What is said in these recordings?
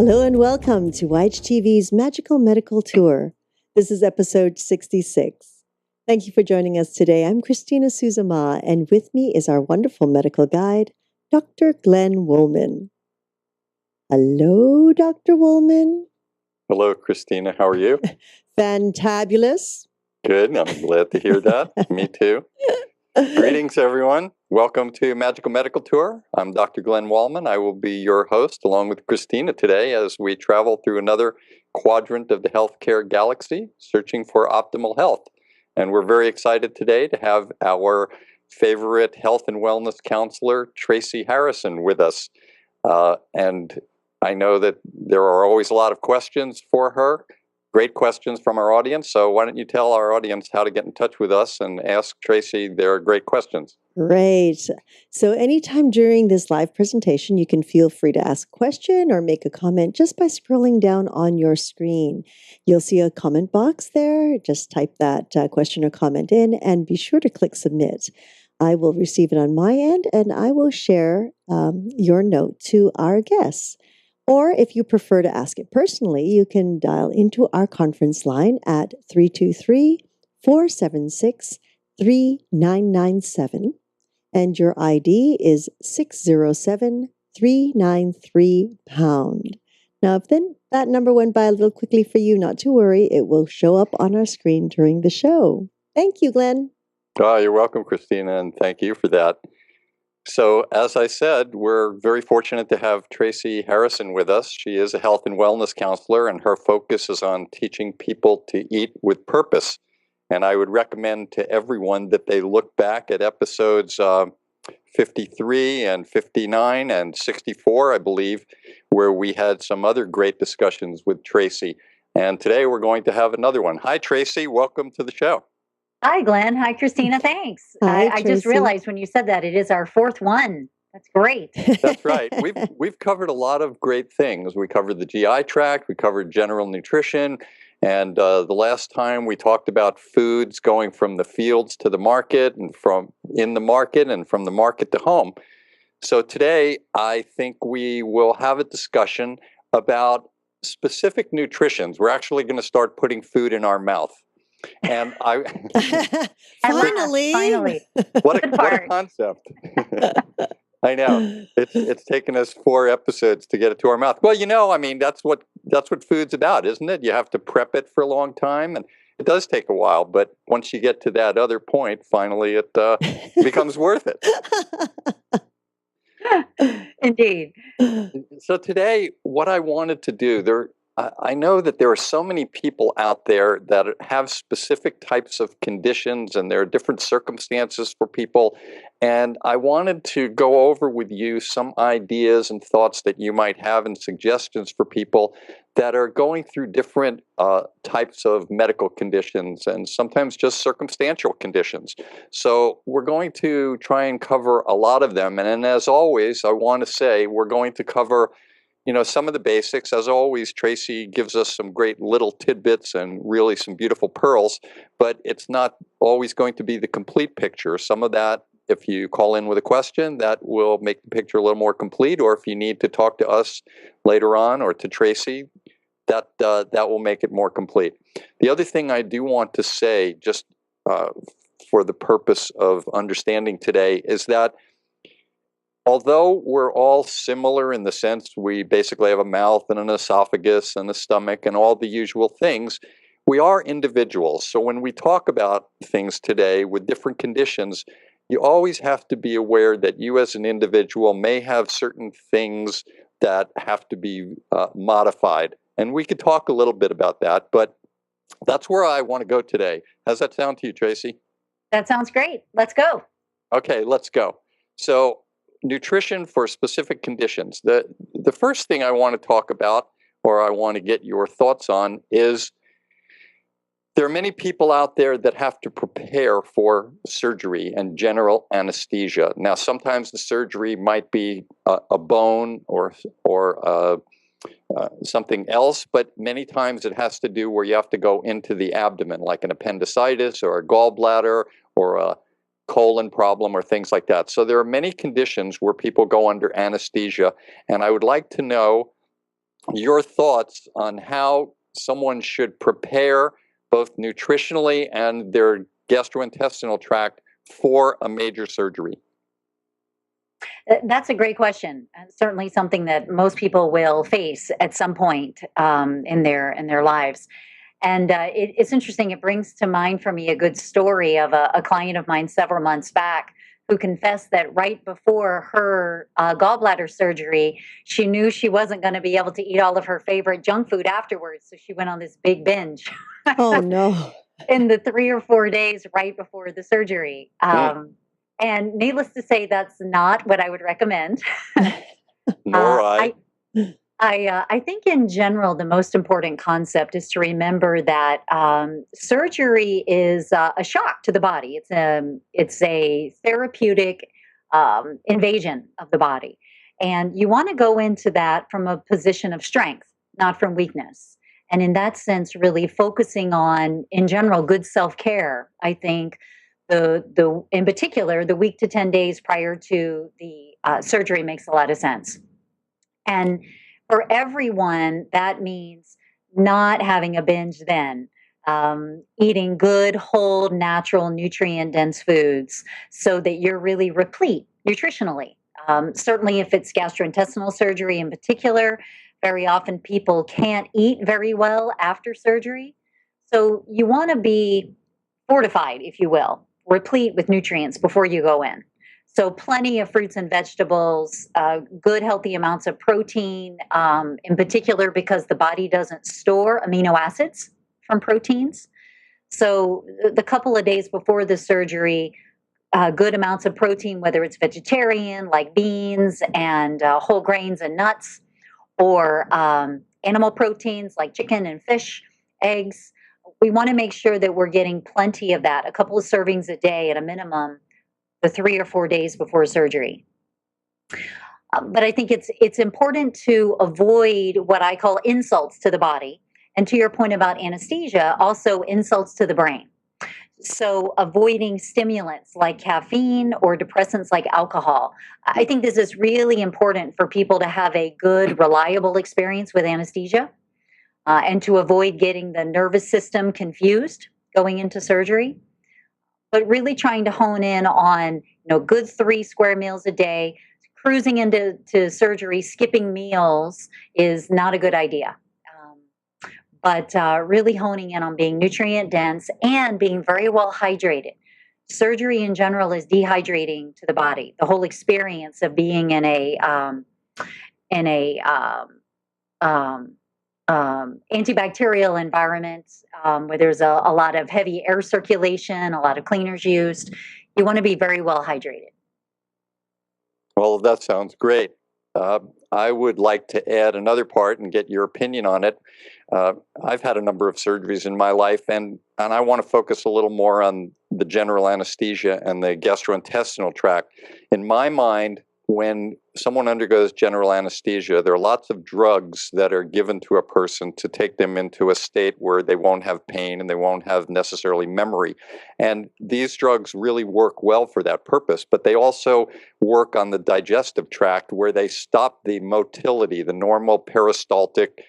Hello and welcome to YHTV's Magical Medical Tour. This is episode 66. Thank you for joining us today. I'm Christina Suzama, and with me is our wonderful medical guide, Dr. Glenn Woolman. Hello, Dr. Woolman. Hello, Christina. How are you? Fantabulous. Good. I'm glad to hear that. Me too. Greetings, everyone. Welcome to Magical Medical Tour. I'm Dr. Glenn Woolman. I will be your host along with Christina today as we travel through another quadrant of the healthcare galaxy, searching for optimal health. And we're very excited today to have our favorite health and wellness counselor, Tracy Harrison, with us. And I know that there are always a lot of questions for her. Great questions from our audience. So why don't you tell our audience how to get in touch with us and ask Tracy their great questions. Great. So anytime during this live presentation, you can feel free to ask a question or make a comment just by scrolling down on your screen. You'll see a comment box there. Just type that question or comment in and be sure to click submit. I will receive it on my end and I will share your note to our guests. Or if you prefer to ask it personally, you can dial into our conference line at 323-476-3997. And your ID is 607393#. Now, if then that number went by a little quickly for you, not to worry, it will show up on our screen during the show. Thank you, Glenn. Oh, you're welcome, Christina, and thank you for that. So, as I said, we're very fortunate to have Tracy Harrison with us. She is a health and wellness counselor, and her focus is on teaching people to eat with purpose. And I would recommend to everyone that they look back at episodes 53 and 59 and 64, I believe, where we had some other great discussions with Tracy. And today we're going to have another one. Hi, Tracy. Welcome to the show. Hi, Glenn. Hi, Christina. Thanks. Hi, I just realized when you said that it is our fourth one. That's great. That's right. We've covered a lot of great things. We covered the GI tract. We covered general nutrition. And the last time we talked about foods going from the fields to the market and from in the market and from the market to home. So today, I think we will have a discussion about specific nutritions. We're actually going to start putting food in our mouth. And Finally. What a concept. I know. It's taken us 4 episodes to get it to our mouth. Well, that's what food's about, isn't it? You have to prep it for a long time, and it does take a while, but once you get to that other point, finally it becomes worth it. Indeed. So today, what I wanted to do, I know that there are so many people out there that have specific types of conditions and there are different circumstances for people. And I wanted to go over with you some ideas and thoughts that you might have and suggestions for people that are going through different types of medical conditions and sometimes just circumstantial conditions. So we're going to try and cover a lot of them. And as always, I want to say we're going to cover some of the basics. As always, Tracy gives us some great little tidbits and really some beautiful pearls, but it's not always going to be the complete picture. Some of that, if you call in with a question, that will make the picture a little more complete, or if you need to talk to us later on or to Tracy, that will make it more complete. The other thing I do want to say, just for the purpose of understanding today, is that although we're all similar in the sense we basically have a mouth and an esophagus and a stomach and all the usual things, we are individuals. So when we talk about things today with different conditions, you always have to be aware that you as an individual may have certain things that have to be modified. And we could talk a little bit about that, but that's where I want to go today. How's that sound to you, Tracy? That sounds great. Let's go. Okay, let's go. So nutrition for specific conditions. The first thing I want to talk about, or I want to get your thoughts on, is there are many people out there that have to prepare for surgery and general anesthesia. Now, sometimes the surgery might be a bone or something else, but many times it has to do where you have to go into the abdomen, like an appendicitis or a gallbladder or a colon problem or things like that. So there are many conditions where people go under anesthesia, and I would like to know your thoughts on how someone should prepare both nutritionally and their gastrointestinal tract for a major surgery. That's a great question, and certainly something that most people will face at some point in their lives. And it's interesting. It brings to mind for me a good story of a client of mine several months back who confessed that right before her gallbladder surgery, she knew she wasn't going to be able to eat all of her favorite junk food afterwards. So she went on this big binge Oh, no. in the 3 or 4 days right before the surgery. And needless to say, that's not what I would recommend. Nor I. I think in general, the most important concept is to remember that surgery is a shock to the body. It's a therapeutic invasion of the body. And you want to go into that from a position of strength, not from weakness. And in that sense, really focusing on, in general, good self-care. I think the in particular, the week to 10 days prior to the surgery makes a lot of sense. And for everyone, that means not having a binge then, eating good, whole, natural, nutrient dense foods so that you're really replete nutritionally. Certainly, if it's gastrointestinal surgery in particular, very often people can't eat very well after surgery. So you want to be fortified, if you will, replete with nutrients before you go in. So plenty of fruits and vegetables, good healthy amounts of protein, in particular because the body doesn't store amino acids from proteins. So the couple of days before the surgery, good amounts of protein, whether it's vegetarian like beans and whole grains and nuts, or animal proteins like chicken and fish, eggs. We want to make sure that we're getting plenty of that, a couple of servings a day at a minimum, the 3 or 4 days before surgery. But I think it's important to avoid what I call insults to the body. And to your point about anesthesia, also insults to the brain. So avoiding stimulants like caffeine or depressants like alcohol. I think this is really important for people to have a good, reliable experience with anesthesia and to avoid getting the nervous system confused going into surgery. But really trying to hone in on, good 3 square meals a day. Cruising into surgery, skipping meals is not a good idea. But really honing in on being nutrient dense and being very well hydrated. Surgery in general is dehydrating to the body. The whole experience of being in a antibacterial environment where there's a lot of heavy air circulation, a lot of cleaners used. You want to be very well hydrated. Well, that sounds great. I would like to add another part and get your opinion on it. I've had a number of surgeries in my life, and I want to focus a little more on the general anesthesia and the gastrointestinal tract. In my mind, when someone undergoes general anesthesia, there are lots of drugs that are given to a person to take them into a state where they won't have pain and they won't have necessarily memory. And these drugs really work well for that purpose, but they also work on the digestive tract where they stop the motility, the normal peristaltic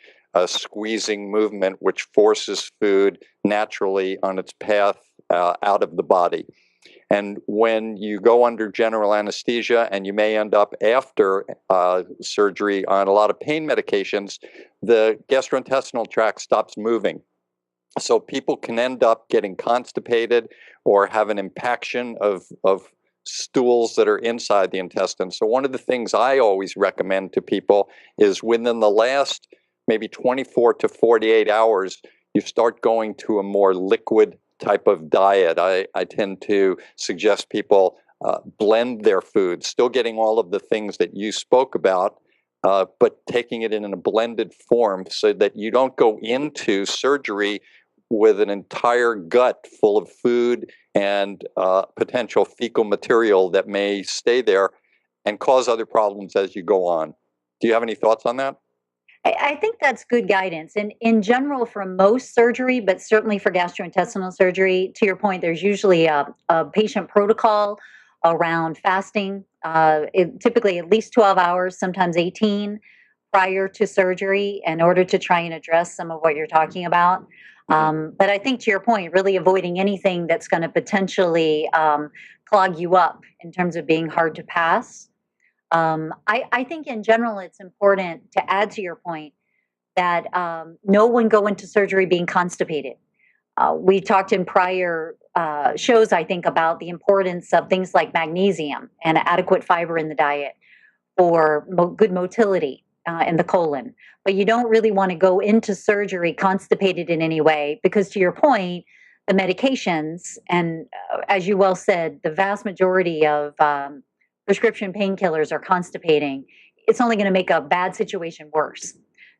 squeezing movement, which forces food naturally on its path out of the body. And when you go under general anesthesia, and you may end up after surgery on a lot of pain medications, the gastrointestinal tract stops moving. So people can end up getting constipated or have an impaction of stools that are inside the intestine. So one of the things I always recommend to people is within the last maybe 24 to 48 hours, you start going to a more liquid type of diet. I tend to suggest people blend their food, still getting all of the things that you spoke about, but taking it in a blended form so that you don't go into surgery with an entire gut full of food and potential fecal material that may stay there and cause other problems as you go on. Do you have any thoughts on that? I think that's good guidance. And in general, for most surgery, but certainly for gastrointestinal surgery, to your point, there's usually a patient protocol around fasting, typically at least 12 hours, sometimes 18, prior to surgery in order to try and address some of what you're talking about. But I think to your point, really avoiding anything that's going to potentially clog you up in terms of being hard to pass. I think in general, it's important to add to your point that no one go into surgery being constipated. We talked in prior shows, I think, about the importance of things like magnesium and adequate fiber in the diet for good motility in the colon. But you don't really want to go into surgery constipated in any way because, to your point, the medications, and as you well said, the vast majority of prescription painkillers are constipating. It's only going to make a bad situation worse.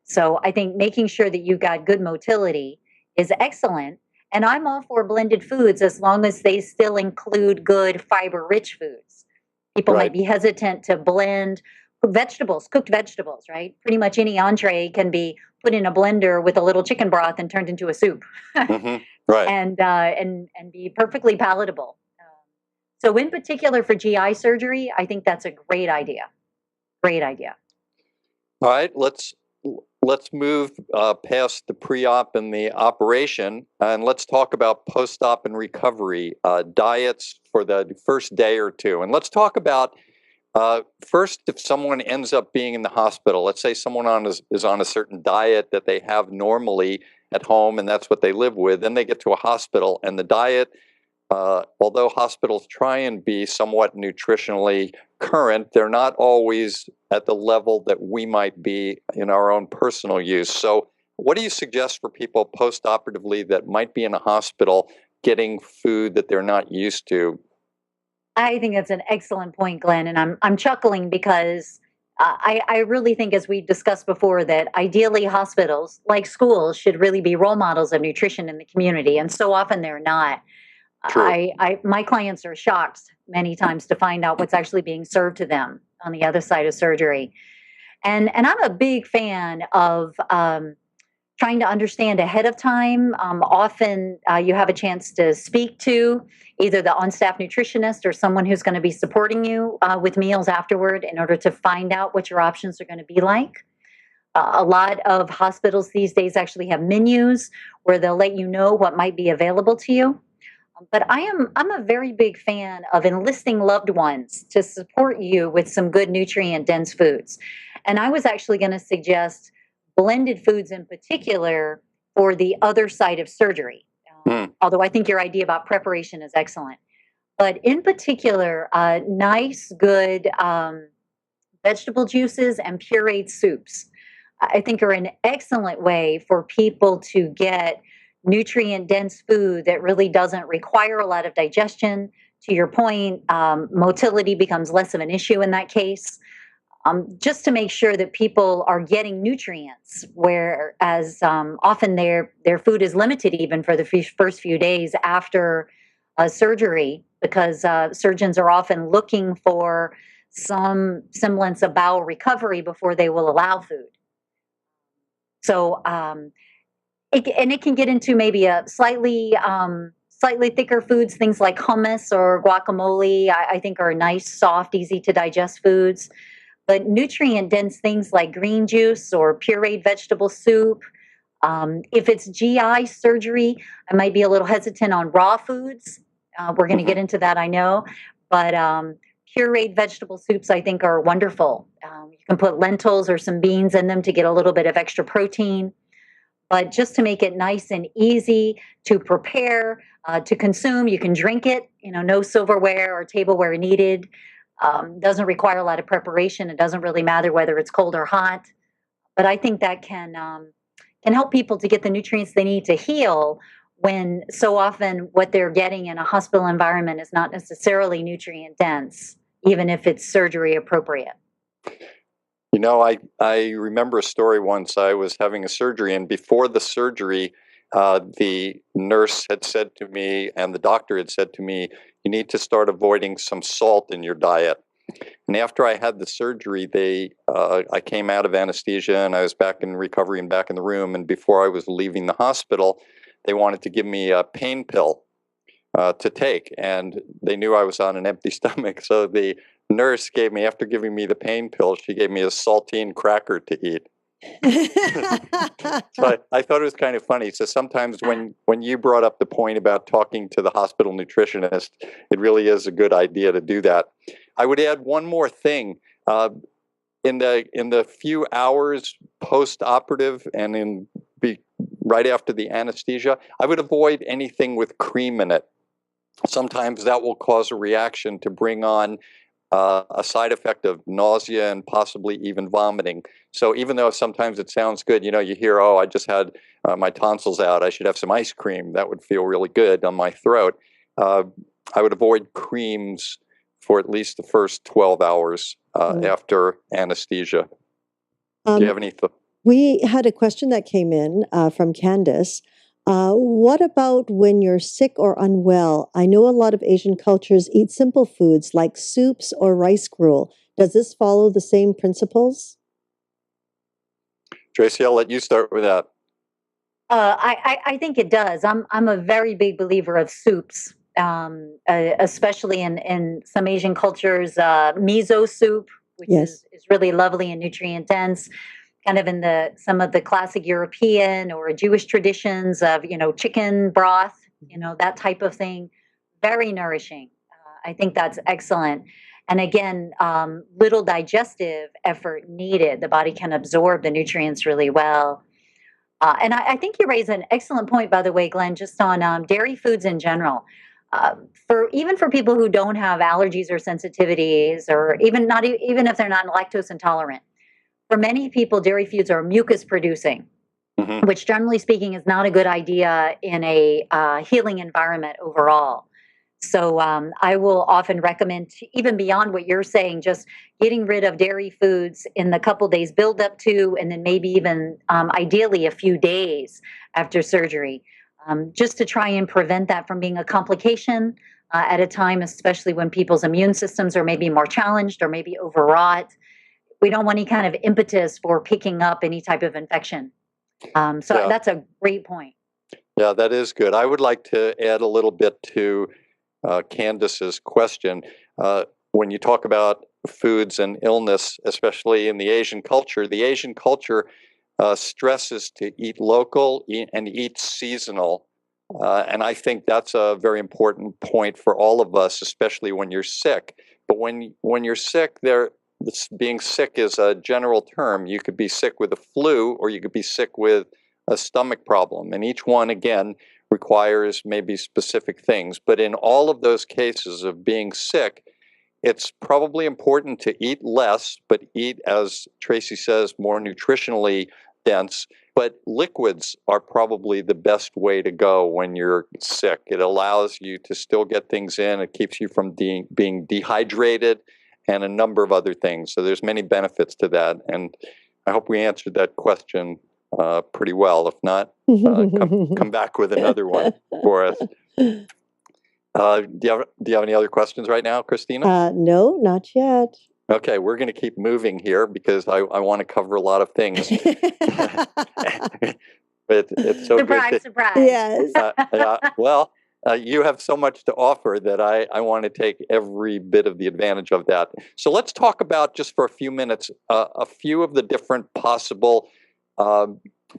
So I think making sure that you got good motility is excellent. And I'm all for blended foods as long as they still include good fiber-rich foods. People might be hesitant to blend cooked vegetables, right? Pretty much any entree can be put in a blender with a little chicken broth and turned into a soup, Right? And be perfectly palatable. So, in particular for GI surgery, I think that's a great idea. Great idea. All right, let's move past the pre-op and the operation, and let's talk about post-op and recovery diets for the first day or two. And let's talk about first, if someone ends up being in the hospital, let's say someone is on a certain diet that they have normally at home, and that's what they live with. Then they get to a hospital, and the diet, although hospitals try and be somewhat nutritionally current, they're not always at the level that we might be in our own personal use. So what do you suggest for people post-operatively that might be in a hospital getting food that they're not used to? I think that's an excellent point, Glenn, and I'm chuckling because I really think, as we discussed before, that ideally hospitals, like schools, should really be role models of nutrition in the community, and so often they're not. True. My clients are shocked many times to find out what's actually being served to them on the other side of surgery, and I'm a big fan of trying to understand ahead of time. Often you have a chance to speak to either the on-staff nutritionist or someone who's going to be supporting you with meals afterward in order to find out what your options are going to be like. A lot of hospitals these days actually have menus where they'll let you know what might be available to you. But I'm a very big fan of enlisting loved ones to support you with some good nutrient-dense foods. And I was actually going to suggest blended foods in particular for the other side of surgery. Although I think your idea about preparation is excellent. But in particular, nice, good vegetable juices and pureed soups, I think, are an excellent way for people to get nutrient-dense food that really doesn't require a lot of digestion. To your point, motility becomes less of an issue in that case. Just to make sure that people are getting nutrients, whereas often their food is limited even for the first few days after surgery, because surgeons are often looking for some semblance of bowel recovery before they will allow food. So, it can get into maybe a slightly thicker foods, things like hummus or guacamole, I think are nice, soft, easy to digest foods. But nutrient-dense things like green juice or pureed vegetable soup. If it's GI surgery, I might be a little hesitant on raw foods. We're going to get into that, I know. But pureed vegetable soups, I think, are wonderful. You can put lentils or some beans in them to get a little bit of extra protein. But just to make it nice and easy to prepare, to consume, you can drink it, no silverware or tableware needed. Doesn't require a lot of preparation. It doesn't really matter whether it's cold or hot. But I think that can help people to get the nutrients they need to heal, when so often what they're getting in a hospital environment is not necessarily nutrient dense, even if it's surgery appropriate. I remember a story once. I was having a surgery, and before the surgery, the nurse had said to me, and the doctor had said to me, you need to start avoiding some salt in your diet. And after I had the surgery, I came out of anesthesia and I was back in recovery and back in the room. And before I was leaving the hospital, they wanted to give me a pain pill. to take, and they knew I was on an empty stomach. So the nurse gave me, after giving me the pain pill, she gave me a saltine cracker to eat. So I thought it was kind of funny. So sometimes when you brought up the point about talking to the hospital nutritionist, it really is a good idea to do that. I would add one more thing. In the few hours post-operative and right after the anesthesia, I would avoid anything with cream in it. Sometimes that will cause a reaction to bring on a side effect of nausea and possibly even vomiting. So even though sometimes it sounds good, you hear, oh, I just had my tonsils out, I should have some ice cream. That would feel really good on my throat. I would avoid creams for at least the first 12 hours after anesthesia. Do you have any thoughts? We had a question that came in from Candace. What about when you're sick or unwell? I know a lot of Asian cultures eat simple foods like soups or rice gruel. Does this follow the same principles? Tracy, I'll let you start with that. I think it does. I'm a very big believer of soups, especially in some Asian cultures. Miso soup, which is really lovely and nutrient dense. Kind of in some of the classic European or Jewish traditions of chicken broth, that type of thing, very nourishing. I think that's excellent. And again, little digestive effort needed. The body can absorb the nutrients really well. And I think you raise an excellent point, by the way, Glenn, just on dairy foods in general. Even for people who don't have allergies or sensitivities, or even if they're not lactose intolerant. For many people, dairy foods are mucus producing, which generally speaking is not a good idea in a healing environment overall. So I will often recommend, even beyond what you're saying, just getting rid of dairy foods in the couple days build up to, and then maybe even ideally a few days after surgery, just to try and prevent that from being a complication at a time, especially when people's immune systems are maybe more challenged or maybe overwrought. We don't want any kind of impetus for picking up any type of infection. That's a great point. Yeah, that is good. I would like to add a little bit to Candace's question. When you talk about foods and illness, especially in the Asian culture stresses to eat local and eat seasonal. And I think that's a very important point for all of us, especially when you're sick. But when you're sick, being sick is a general term. You could be sick with a flu, or you could be sick with a stomach problem. And each one, again, requires maybe specific things. But in all of those cases of being sick, it's probably important to eat less, but eat, as Tracy says, more nutritionally dense. But liquids are probably the best way to go when you're sick. It allows you to still get things in. It keeps you from being dehydrated, and a number of other things. So there's many benefits to that. And I hope we answered that question pretty well. If not, come back with another one for us. Do you have any other questions right now, Christina? No, not yet. Okay, we're going to keep moving here because I want to cover a lot of things. It's so surprise, good. Surprise! Yes. Well, you have so much to offer that I want to take every bit of the advantage of that. So let's talk about, just for a few minutes, a few of the different possible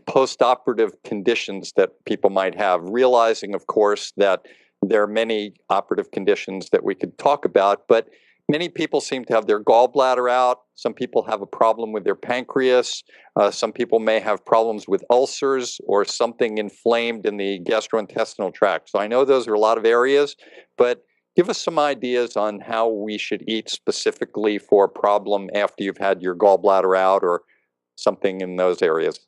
post-operative conditions that people might have, realizing, of course, that there are many operative conditions that we could talk about, but many people seem to have their gallbladder out. Some people have a problem with their pancreas. Some people may have problems with ulcers or something inflamed in the gastrointestinal tract. So I know those are a lot of areas, but give us some ideas on how we should eat specifically for a problem after you've had your gallbladder out or something in those areas.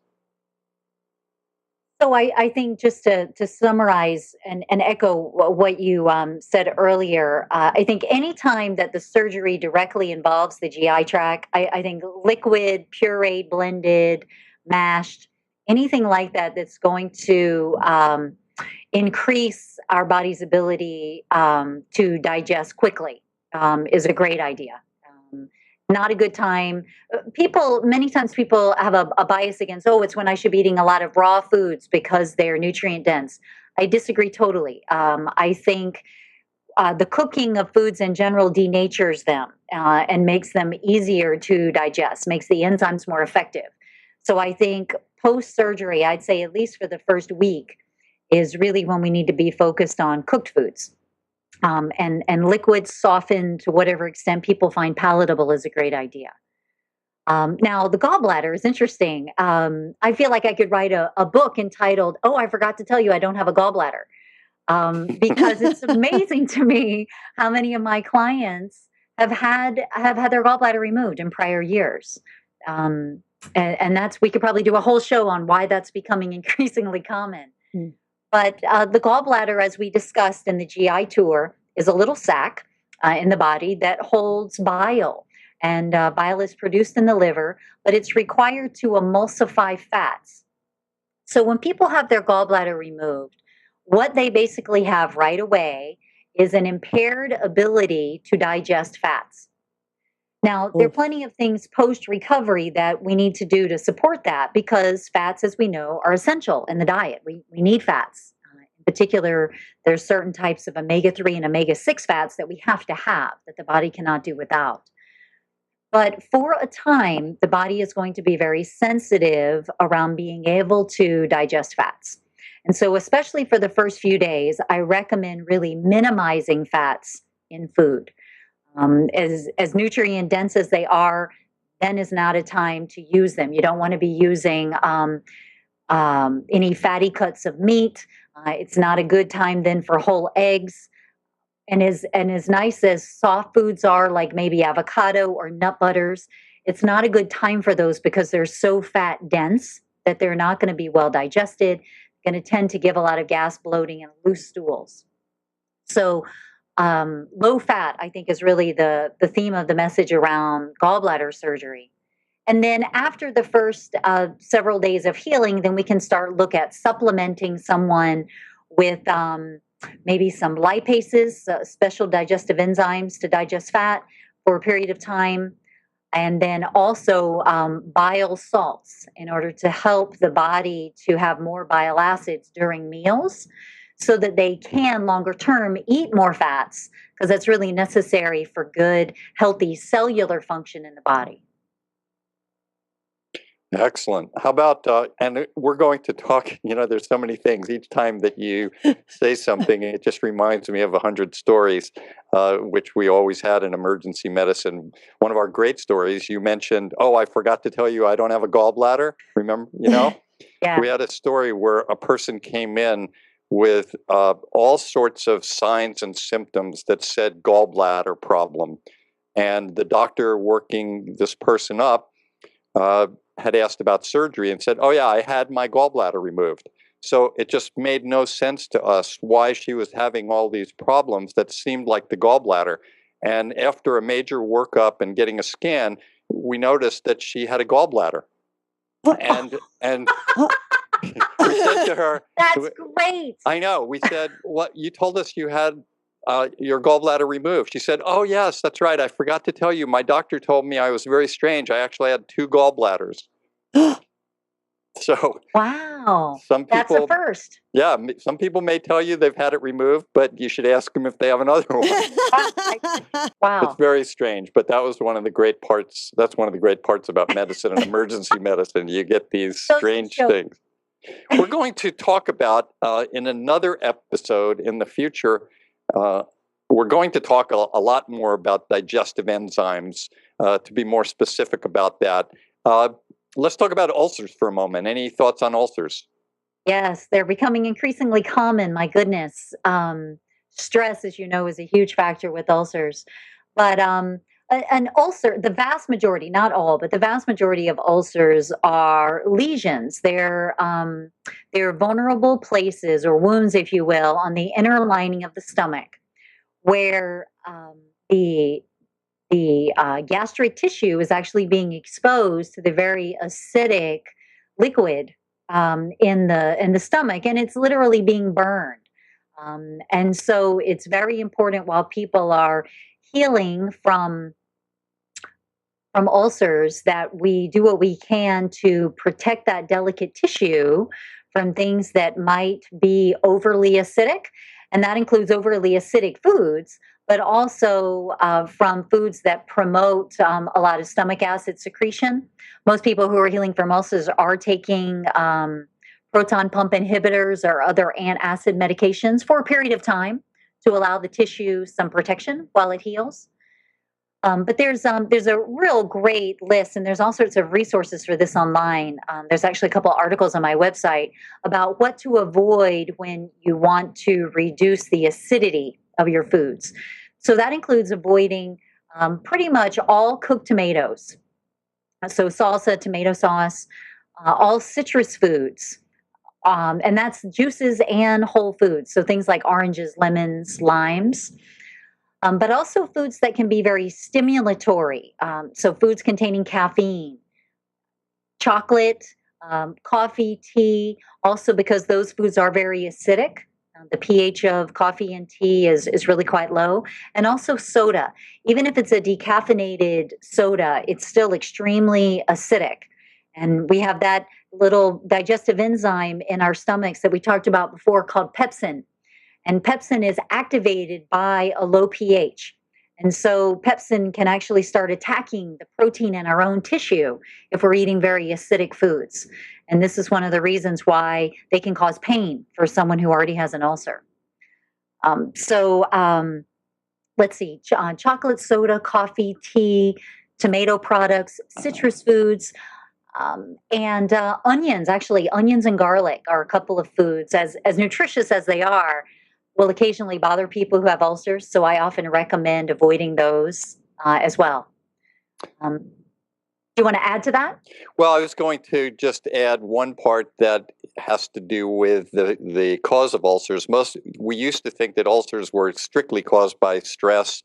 So I think, just to summarize and echo what you said earlier, I think any time that the surgery directly involves the GI tract, I think liquid, pureed, blended, mashed, anything like that that's going to increase our body's ability to digest quickly is a great idea. Not a good time. Many times people have a bias against, it's when I should be eating a lot of raw foods because they're nutrient dense. I disagree totally. I think the cooking of foods in general denatures them and makes them easier to digest, makes the enzymes more effective. So I think post surgery, I'd say at least for the first week, is really when we need to be focused on cooked foods. And liquids softened to whatever extent people find palatable is a great idea. Now, the gallbladder is interesting. I feel like I could write a book entitled, "Oh, I forgot to tell you I don't have a gallbladder." Because it's amazing to me how many of my clients have had their gallbladder removed in prior years. And that's, we could probably do a whole show on why that's becoming increasingly common. Mm. But the gallbladder, as we discussed in the GI tour, is a little sac in the body that holds bile. And bile is produced in the liver, but it's required to emulsify fats. So when people have their gallbladder removed, what they basically have right away is an impaired ability to digest fats. Now, there are Oof. plenty of things post recovery that we need to do to support that, because fats, as we know, are essential in the diet. We need fats. In particular, there's certain types of omega-3 and omega-6 fats that we have to have, that the body cannot do without. But for a time, the body is going to be very sensitive around being able to digest fats. And so, especially for the first few days, I recommend really minimizing fats in food. As nutrient dense as they are, then is not a time to use them. You don't want to be using any fatty cuts of meat. It's not a good time then for whole eggs. And as nice as soft foods are, like maybe avocado or nut butters, it's not a good time for those because they're so fat dense that they're not going to be well digested, going to tend to give a lot of gas, bloating, and loose stools. So low fat, I think, is really the theme of the message around gallbladder surgery. And then after the first several days of healing, then we can start look at supplementing someone with maybe some lipases, special digestive enzymes to digest fat for a period of time. And then also bile salts in order to help the body to have more bile acids during meals so that they can longer term eat more fats, because that's really necessary for good, healthy cellular function in the body. Excellent. How about, and we're going to talk, there's so many things. Each time that you say something, it just reminds me of 100 stories, which we always had in emergency medicine. One of our great stories, you mentioned, "Oh, I forgot to tell you I don't have a gallbladder." Remember, Yeah. we had a story where a person came in with all sorts of signs and symptoms that said gallbladder problem. And the doctor working this person up had asked about surgery and said, "Oh yeah, I had my gallbladder removed." So it just made no sense to us why she was having all these problems that seemed like the gallbladder. And after a major workup and getting a scan, we noticed that she had a gallbladder. And we said to her, That's great. I know, we said, "What, you told us you had your gallbladder removed." She said, "Oh yes, that's right. I forgot to tell you. My doctor told me I was very strange. I actually had 2 gallbladders." So Wow. some That's a people, first. yeah, some people may tell you they've had it removed, but you should ask them if they have another one. It's Wow. very strange, but that was one of the great parts. That's one of the great parts about medicine and emergency medicine. You get these Those strange show- things. We're going to talk about in another episode in the future. We're going to talk a lot more about digestive enzymes, to be more specific about that. Let's talk about ulcers for a moment. Any thoughts on ulcers? Yes, they're becoming increasingly common. My goodness. Stress, as you know, is a huge factor with ulcers. But an ulcer, the vast majority, not all, but the vast majority of ulcers are lesions. They're vulnerable places or wounds, if you will, on the inner lining of the stomach, where the gastric tissue is actually being exposed to the very acidic liquid in the stomach, and it's literally being burned. And so it's very important while people are healing from ulcers that we do what we can to protect that delicate tissue from things that might be overly acidic, and that includes overly acidic foods, but also from foods that promote a lot of stomach acid secretion. Most people who are healing from ulcers are taking proton pump inhibitors or other antacid medications for a period of time to allow the tissue some protection while it heals. But there's a real great list, and there's all sorts of resources for this online. There's actually a couple articles on my website about what to avoid when you want to reduce the acidity of your foods. So that includes avoiding pretty much all cooked tomatoes, so salsa, tomato sauce, all citrus foods, and that's juices and whole foods. So things like oranges, lemons, limes. But also foods that can be very stimulatory. So foods containing caffeine, chocolate, coffee, tea, also because those foods are very acidic. The pH of coffee and tea is really quite low. And also soda. Even if it's a decaffeinated soda, it's still extremely acidic. And we have that little digestive enzyme in our stomachs that we talked about before called pepsin. And pepsin is activated by a low pH. And so pepsin can actually start attacking the protein in our own tissue if we're eating very acidic foods. And this is one of the reasons why they can cause pain for someone who already has an ulcer. Let's see, chocolate, soda, coffee, tea, tomato products, citrus foods, and onions. Actually, onions and garlic are a couple of foods, as nutritious as they are, will occasionally bother people who have ulcers, so I often recommend avoiding those as well. Do you want to add to that? Well, I was going to just add one part that has to do with the cause of ulcers. We used to think that ulcers were strictly caused by stress,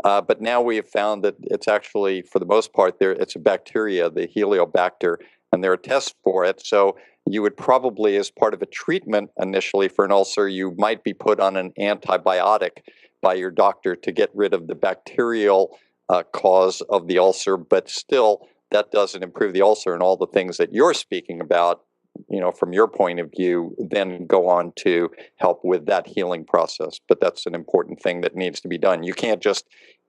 but now we have found that it's actually, for the most part, it's a bacteria, the Heliobacter, and there are tests for it. So you would probably, as part of a treatment initially for an ulcer, you might be put on an antibiotic by your doctor to get rid of the bacterial cause of the ulcer, but still that doesn't improve the ulcer, and all the things that you're speaking about, from your point of view, then go on to help with that healing process. But that's an important thing that needs to be done. You can't just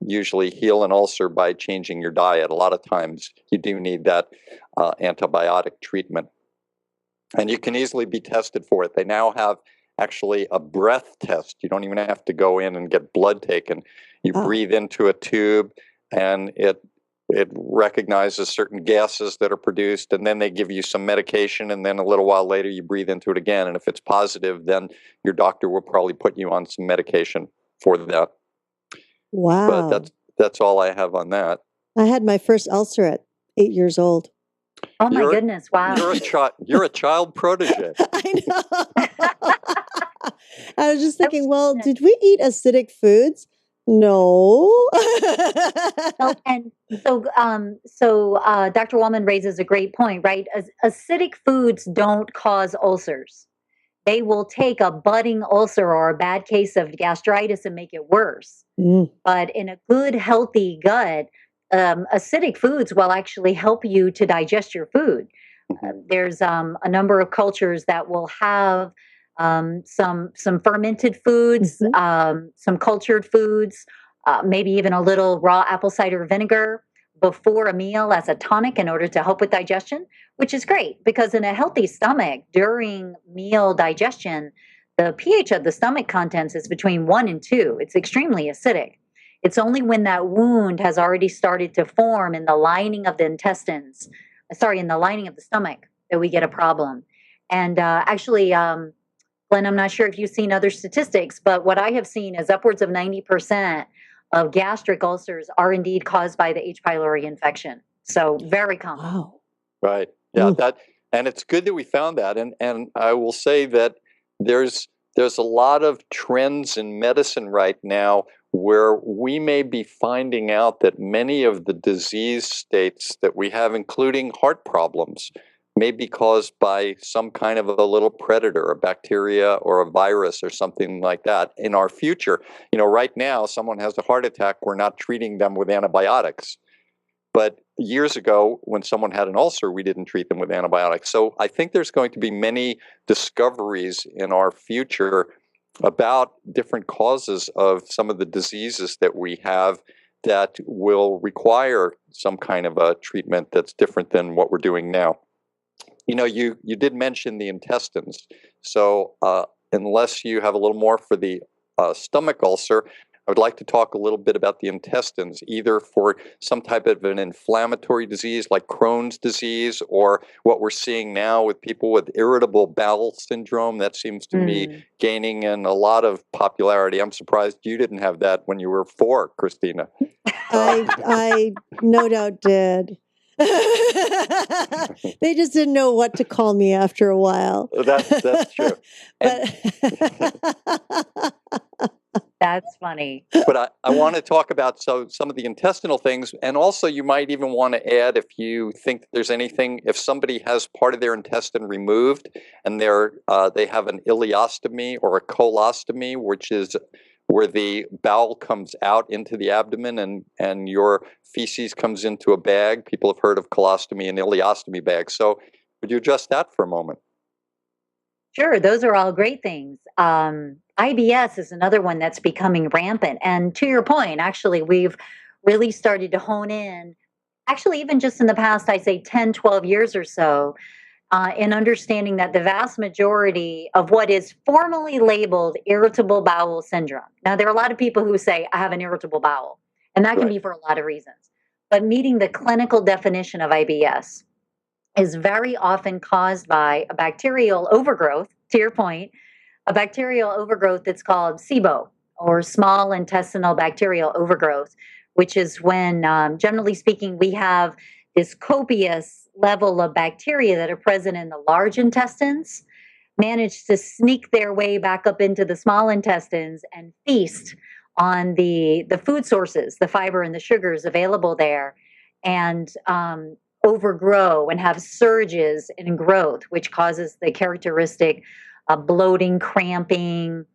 usually heal an ulcer by changing your diet. A lot of times you do need that antibiotic treatment. And you can easily be tested for it. They now have actually a breath test. You don't even have to go in and get blood taken. You breathe into a tube, and it recognizes certain gases that are produced, and then they give you some medication, and then a little while later you breathe into it again. And if it's positive, then your doctor will probably put you on some medication for that. Wow. But that's all I have on that. I had my first ulcer at 8 years old. Oh my goodness! Wow. You're a child protege. I know. I was just thinking, well, did we eat acidic foods? No. And so Dr. Wallman raises a great point, right? Acidic foods don't cause ulcers. They will take a budding ulcer or a bad case of gastritis and make it worse. But in a good, healthy gut, acidic foods will actually help you to digest your food. There's a number of cultures that will have some fermented foods, some cultured foods, maybe even a little raw apple cider vinegar before a meal as a tonic in order to help with digestion, which is great because in a healthy stomach during meal digestion, the pH of the stomach contents is between 1 and 2. It's extremely acidic. It's only when that wound has already started to form in the lining of the in the lining of the stomach, that we get a problem. And actually, Glenn, I'm not sure if you've seen other statistics, but what I have seen is upwards of 90% of gastric ulcers are indeed caused by the H. pylori infection. So very common. Wow. Right. Yeah. And it's good that we found that. And I will say that there's a lot of trends in medicine right now where we may be finding out that many of the disease states that we have, including heart problems, may be caused by some kind of a little predator, a bacteria or a virus or something like that in our future. Right now, someone has a heart attack, we're not treating them with antibiotics. But years ago, when someone had an ulcer, we didn't treat them with antibiotics. So I think there's going to be many discoveries in our future about different causes of some of the diseases that we have that will require some kind of a treatment that's different than what we're doing now. You did mention the intestines. So unless you have a little more for the stomach ulcer, I would like to talk a little bit about the intestines, either for some type of an inflammatory disease like Crohn's disease, or what we're seeing now with people with irritable bowel syndrome. That seems to be gaining in a lot of popularity. I'm surprised you didn't have that when you were 4, Christina. I no doubt did. They just didn't know what to call me after a while. That's true. That's funny. But I want to talk about some of the intestinal things, and also you might even want to add, if you think there's anything, if somebody has part of their intestine removed and they have an ileostomy or a colostomy, which is where the bowel comes out into the abdomen and your feces comes into a bag. People have heard of colostomy and ileostomy bags. So would you address that for a moment? Sure, those are all great things. IBS is another one that's becoming rampant. And to your point, actually, we've really started to hone in, actually, even just in the past, I'd say 10, 12 years or so, in understanding that the vast majority of what is formally labeled irritable bowel syndrome. Now, there are a lot of people who say, I have an irritable bowel, and that can be for a lot of reasons. But meeting the clinical definition of IBS is very often caused by a bacterial overgrowth, to your point, a bacterial overgrowth that's called SIBO, or small intestinal bacterial overgrowth, which is when, generally speaking, we have this copious level of bacteria that are present in the large intestines manage to sneak their way back up into the small intestines and feast on the food sources, the fiber and the sugars available there, and overgrow and have surges in growth, which causes the characteristic bloating, cramping,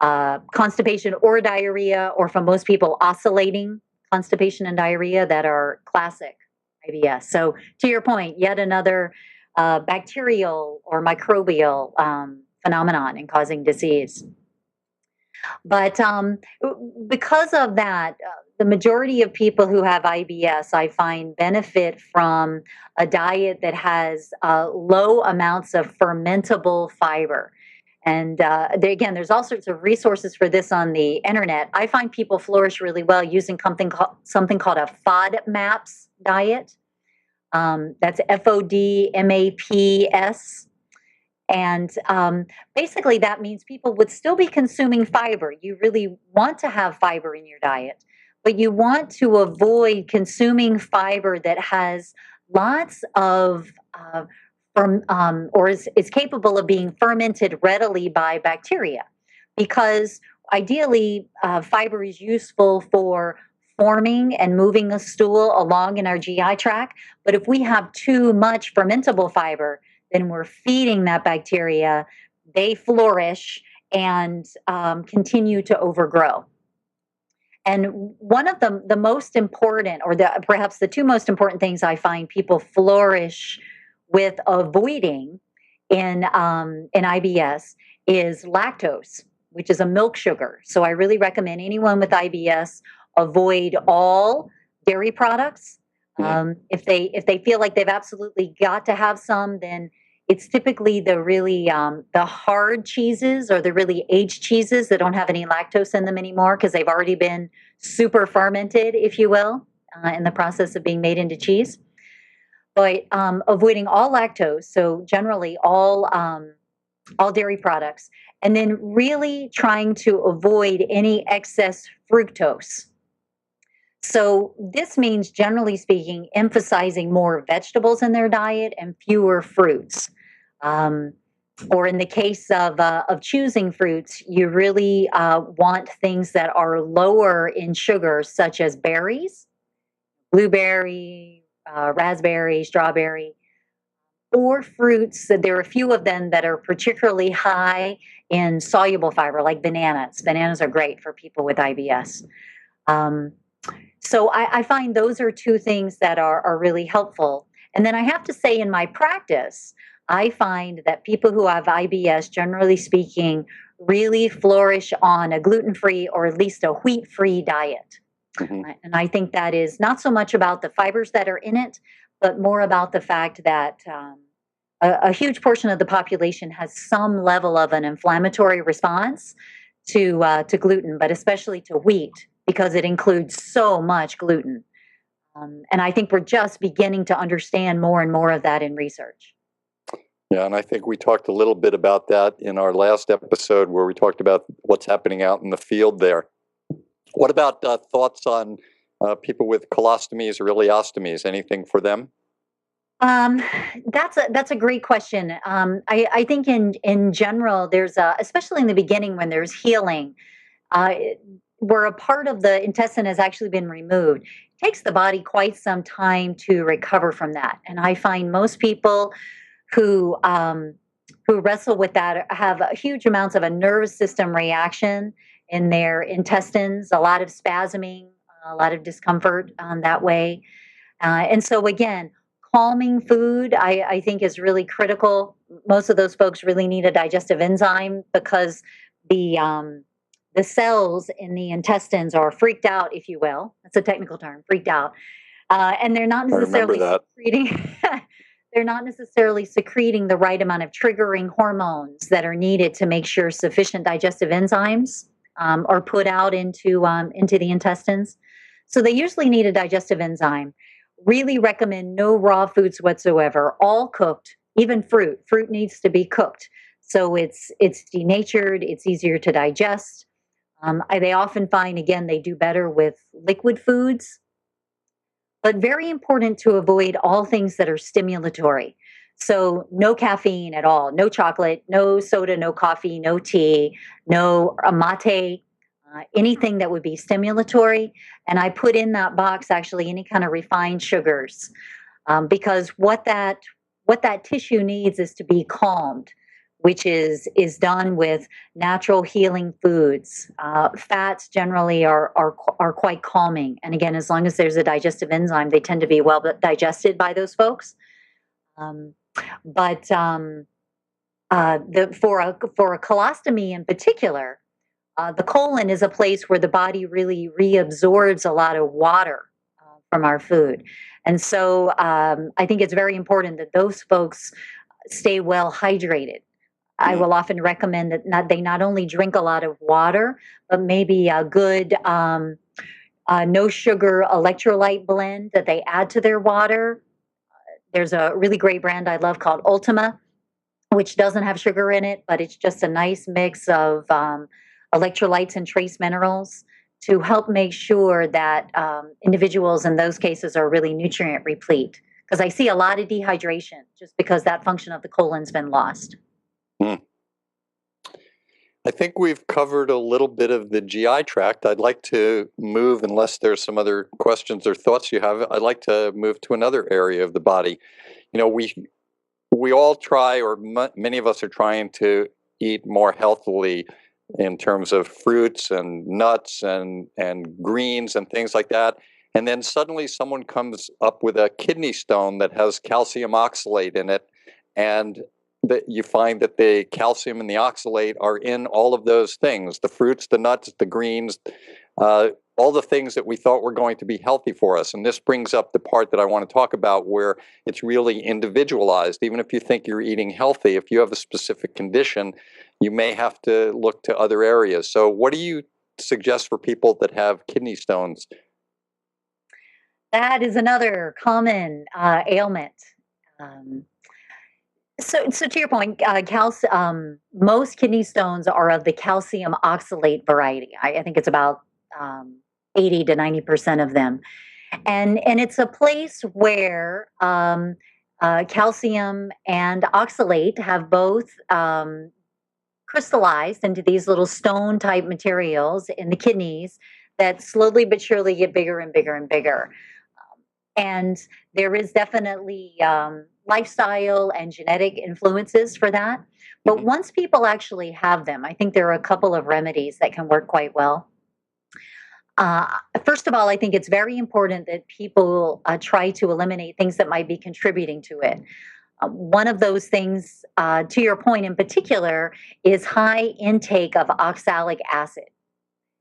constipation or diarrhea, or for most people, oscillating constipation and diarrhea that are classic IBS. So to your point, yet another bacterial or microbial phenomenon in causing disease. But because of that, the majority of people who have IBS, I find, benefit from a diet that has low amounts of fermentable fiber. And again, there's all sorts of resources for this on the internet. I find people flourish really well using something called a FODMAPs diet. That's FODMAPS. And basically that means people would still be consuming fiber. You really want to have fiber in your diet, but you want to avoid consuming fiber that has lots of or is capable of being fermented readily by bacteria, because ideally fiber is useful for forming and moving a stool along in our GI tract. But if we have too much fermentable fiber, then we're feeding that bacteria, they flourish and continue to overgrow. And one of the most important, or perhaps the two most important things I find people flourish with avoiding in IBS is lactose, which is a milk sugar. So I really recommend anyone with IBS avoid all dairy products. If they feel like they've absolutely got to have some, then it's typically the really the hard cheeses or the really aged cheeses that don't have any lactose in them anymore because they've already been super fermented, if you will, in the process of being made into cheese. But avoiding all lactose, so generally all dairy products, and then really trying to avoid any excess fructose. So this means, generally speaking, emphasizing more vegetables in their diet and fewer fruits. Or in the case of choosing fruits, you really want things that are lower in sugar, such as berries, blueberry, raspberry, strawberry, or fruits. There are a few of them that are particularly high in soluble fiber, like bananas. Bananas are great for people with IBS. So I find those are two things that are really helpful. And then I have to say, in my practice, I find that people who have IBS, generally speaking, really flourish on a gluten free or at least a wheat free diet. Hmm. And I think that is not so much about the fibers that are in it, but more about the fact that a huge portion of the population has some level of an inflammatory response to gluten, but especially to wheat because it includes so much gluten. And I think we're just beginning to understand more and more of that in research. Yeah, and I think we talked a little bit about that in our last episode where we talked about what's happening out in the field there. What about thoughts on people with colostomies or ileostomies? Anything for them? Um, that's a great question. I think in general, there's especially in the beginning when there's healing, uh, where a part of the intestine has actually been removed. It takes the body quite some time to recover from that, and I find most people who um, who wrestle with that have huge amounts of a nervous system reaction in their intestines, a lot of spasming, a lot of discomfort that way. And so again, calming food I think is really critical. Most of those folks really need a digestive enzyme because the um, the cells in the intestines are freaked out, if you will. That's a technical term, freaked out, and they're not I remember necessarily that. secreting. They're not necessarily secreting the right amount of triggering hormones that are needed to make sure sufficient digestive enzymes are put out into the intestines. So they usually need a digestive enzyme. Really recommend no raw foods whatsoever, all cooked, even fruit. Fruit needs to be cooked. So it's denatured, it's easier to digest. They often find, again, they do better with liquid foods, but very important to avoid all things that are stimulatory. So, no caffeine at all, no chocolate, no soda, no coffee, no tea, no mate, anything that would be stimulatory. And I put in that box actually any kind of refined sugars because what that tissue needs is to be calmed, which is done with natural healing foods. Fats generally are quite calming, and again, as long as there's a digestive enzyme, they tend to be well digested by those folks. Um, but for a colostomy in particular, the colon is a place where the body really reabsorbs a lot of water from our food. And so I think it's very important that those folks stay well hydrated. I Mm. will often recommend that they not only drink a lot of water, but maybe a good no sugar electrolyte blend that they add to their water. There's a really great brand I love called Ultima, which doesn't have sugar in it, but it's just a nice mix of electrolytes and trace minerals to help make sure that individuals in those cases are really nutrient replete. Because I see a lot of dehydration just because that function of the colon's been lost. Mm. I think we've covered a little bit of the GI tract. I'd like to move, unless there's some other questions or thoughts you have, I'd like to move to another area of the body. You know, we all try, or many of us are trying to eat more healthily in terms of fruits and nuts and greens and things like that. And then suddenly someone comes up with a kidney stone that has calcium oxalate in it, and that you find that the calcium and the oxalate are in all of those things, the fruits, the nuts, the greens, all the things that we thought were going to be healthy for us. And this brings up the part that I want to talk about where it's really individualized. Even if you think you're eating healthy, if you have a specific condition, you may have to look to other areas. So what do you suggest for people that have kidney stones? That is another common ailment. Um, so to your point, most kidney stones are of the calcium oxalate variety. I think it's about um, 80 to 90% of them, and it's a place where calcium and oxalate have both crystallized into these little stone type materials in the kidneys that slowly but surely get bigger and bigger and bigger. And there is definitely lifestyle and genetic influences for that. But Mhm. once people actually have them, I think there are a couple of remedies that can work quite well. Uh, First of all, I think it's very important that people try to eliminate things that might be contributing to it. One of those things, to your point in particular, is high intake of oxalic acid.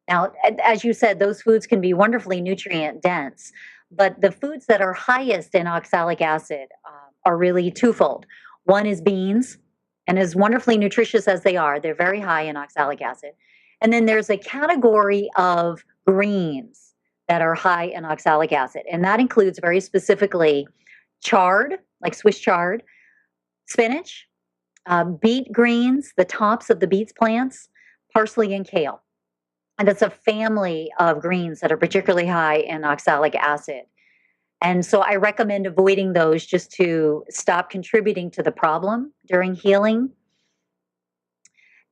Now, as you said, those foods can be wonderfully nutrient dense, but the foods that are highest in oxalic acid are really twofold. One is beans, and as wonderfully nutritious as they are, they're very high in oxalic acid. And then there's a category of greens that are high in oxalic acid, and that includes very specifically chard, like Swiss chard, spinach, beet greens, the tops of the beets plants, parsley, and kale. And it's a family of greens that are particularly high in oxalic acid. And so I recommend avoiding those just to stop contributing to the problem during healing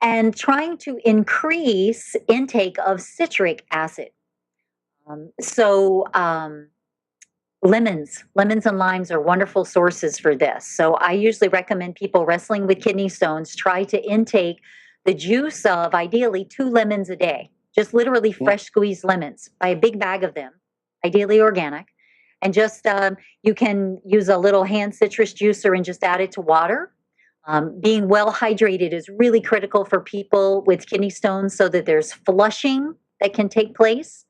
and trying to increase intake of citric acid. Lemons and limes are wonderful sources for this. So I usually recommend people wrestling with kidney stones try to intake the juice of ideally 2 lemons a day, just literally fresh squeezed lemons. Buy a big bag of them, ideally organic, and just you can use a little hand citrus juicer and just add it to water. Being well hydrated is really critical for people with kidney stones so that there's flushing that can take place.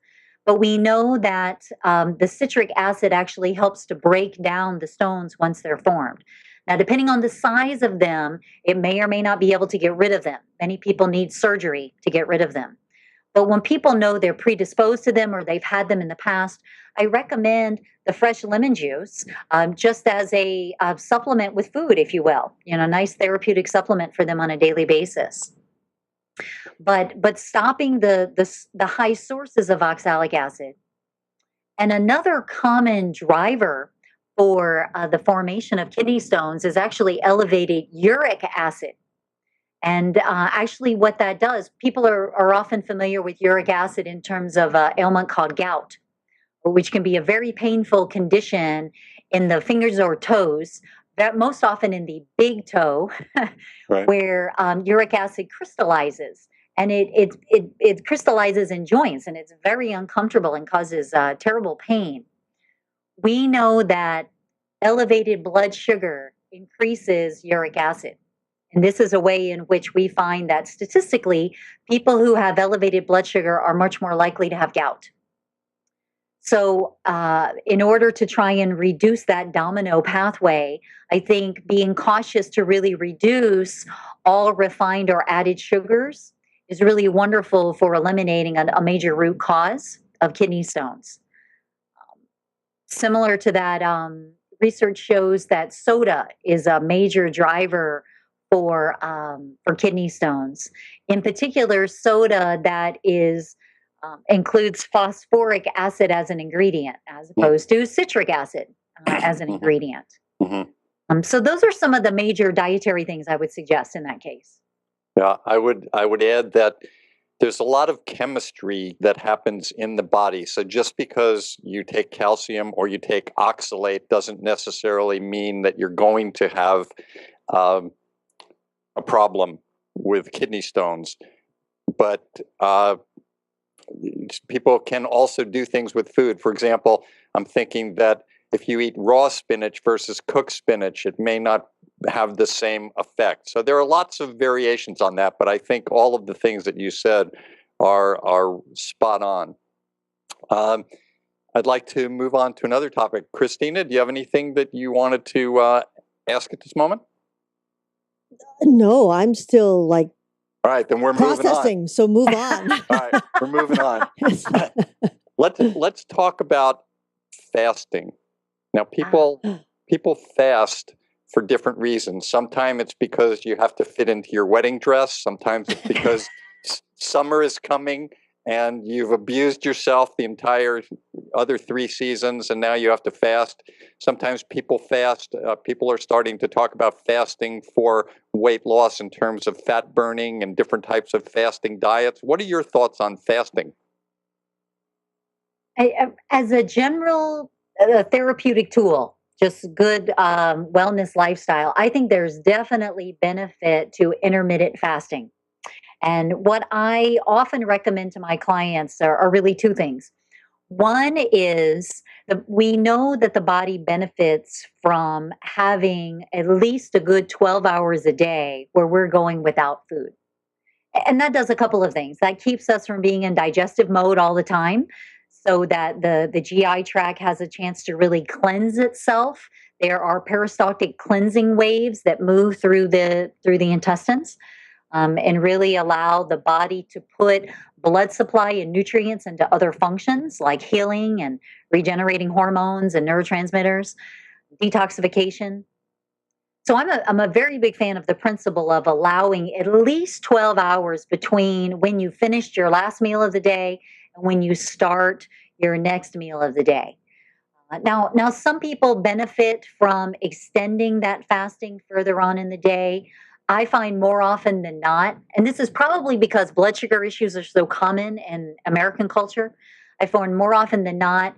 But we know that the citric acid actually helps to break down the stones once they're formed. Now, depending on the size of them, it may or may not be able to get rid of them. Many people need surgery to get rid of them. But when people know they're predisposed to them or they've had them in the past, I recommend the fresh lemon juice just as a supplement with food, if you will. You know, a nice therapeutic supplement for them on a daily basis. But stopping the high sources of oxalic acid. And another common driver for the formation of kidney stones is actually elevated uric acid. And actually, what that does, people are often familiar with uric acid in terms of an ailment called gout, which can be a very painful condition in the fingers or toes, that most often in the big toe, Right. where uric acid crystallizes. And it crystallizes in joints, and it's very uncomfortable and causes terrible pain. We know that elevated blood sugar increases uric acid. And this is a way in which we find that statistically, people who have elevated blood sugar are much more likely to have gout. So, in order to try and reduce that domino pathway, I think being cautious to really reduce all refined or added sugars is really wonderful for eliminating a major root cause of kidney stones. Similar to that, research shows that soda is a major driver for kidney stones. In particular, soda that is includes phosphoric acid as an ingredient, as opposed to citric acid as an ingredient. So those are some of the major dietary things I would suggest in that case. Yeah, I would add that there's a lot of chemistry that happens in the body. So just because you take calcium or you take oxalate doesn't necessarily mean that you're going to have a problem with kidney stones. But people can also do things with food. For example, I'm thinking that if you eat raw spinach versus cooked spinach, it may not have the same effect. So there are lots of variations on that, but I think all of the things that you said are spot on. I'd like to move on to another topic. Christina, do you have anything that you wanted to ask at this moment? No, I'm still like All right, then we're moving on. processing. So move on. All right, we're moving on. Let's talk about fasting. Now, people fast for different reasons. Sometimes it's because you have to fit into your wedding dress. Sometimes it's because summer is coming and you've abused yourself the entire other 3 seasons, and now you have to fast. Sometimes people fast. People are starting to talk about fasting for weight loss in terms of fat burning and different types of fasting diets. What are your thoughts on fasting? As a general therapeutic tool, just good wellness lifestyle, I think there's definitely benefit to intermittent fasting. And what I often recommend to my clients are really two things. One is we know that the body benefits from having at least a good 12 hours a day where we're going without food. And that does a couple of things. That keeps us from being in digestive mode all the time so that the GI tract has a chance to really cleanse itself. There are peristaltic cleansing waves that move through the intestines, and really allow the body to put blood supply and nutrients into other functions like healing and regenerating hormones and neurotransmitters, detoxification. So I'm a very big fan of the principle of allowing at least 12 hours between when you finished your last meal of the day and when you start your next meal of the day. Now, some people benefit from extending that fasting further on in the day. I find more often than not, and this is probably because blood sugar issues are so common in American culture. I find more often than not,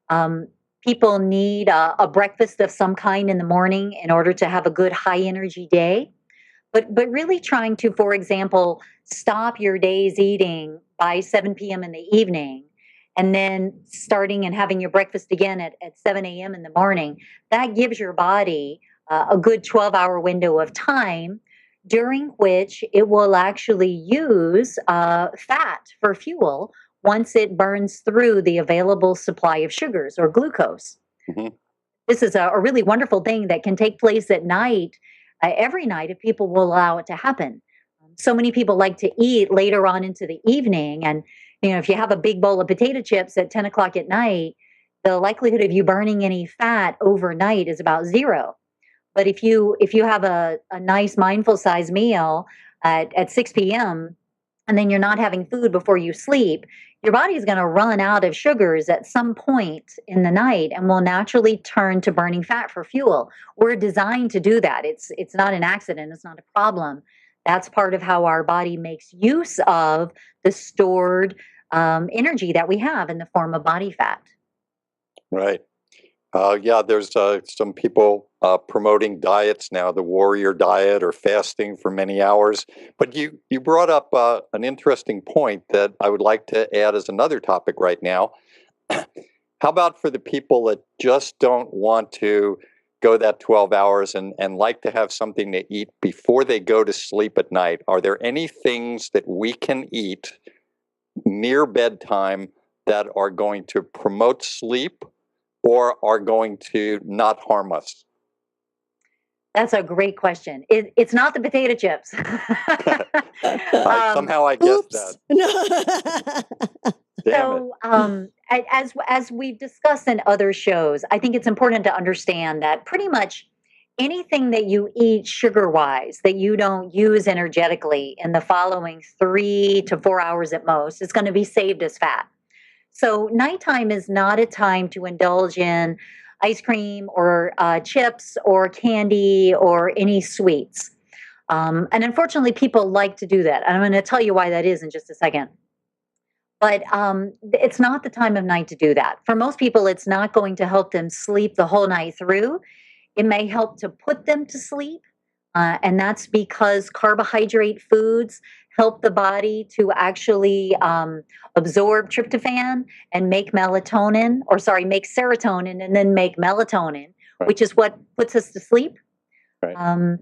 um, people need a breakfast of some kind in the morning in order to have a good high energy day. But really trying to, for example, stop your day's eating by 7 p.m. in the evening and then starting and having your breakfast again at 7 a.m. in the morning, that gives your body a good 12-hour window of time during which it will actually use fat for fuel once it burns through the available supply of sugars or glucose. Mhm. This is a really wonderful thing that can take place at night, every night, if people will allow it to happen. So many people like to eat later on into the evening. And, if you have a big bowl of potato chips at 10 o'clock at night, the likelihood of you burning any fat overnight is about zero. But if you have a nice mindful size meal at 6 p.m., and then you're not having food before you sleep, your body is going to run out of sugars at some point in the night and will naturally turn to burning fat for fuel. We're designed to do that. It's not an accident. It's not a problem. That's part of how our body makes use of the stored energy that we have in the form of body fat. Right. Yeah, there's some people promoting diets now, the warrior diet or fasting for many hours. But you brought up an interesting point that I would like to add as another topic right now. How about for the people that just don't want to go that 12 hours and like to have something to eat before they go to sleep at night? Are there any things that we can eat near bedtime that are going to promote sleep or are going to not harm us? That's a great question. It's not the potato chips. Somehow I guessed Oops. that. No. Damn it. So, as we've discussed in other shows, I think it's important to understand that pretty much anything that you eat sugar wise that you don't use energetically in the following 3 to 4 hours at most is going to be saved as fat. So, nighttime is not a time to indulge in ice cream or chips or candy or any sweets. And unfortunately, people like to do that. And I'm going to tell you why that is in just a second. But it's not the time of night to do that. For most people, it's not going to help them sleep the whole night through. It may help to put them to sleep. And that's because carbohydrate foods help the body to actually absorb tryptophan and make melatonin, or sorry, make serotonin and then make melatonin, Right. which is what puts us to sleep. Right.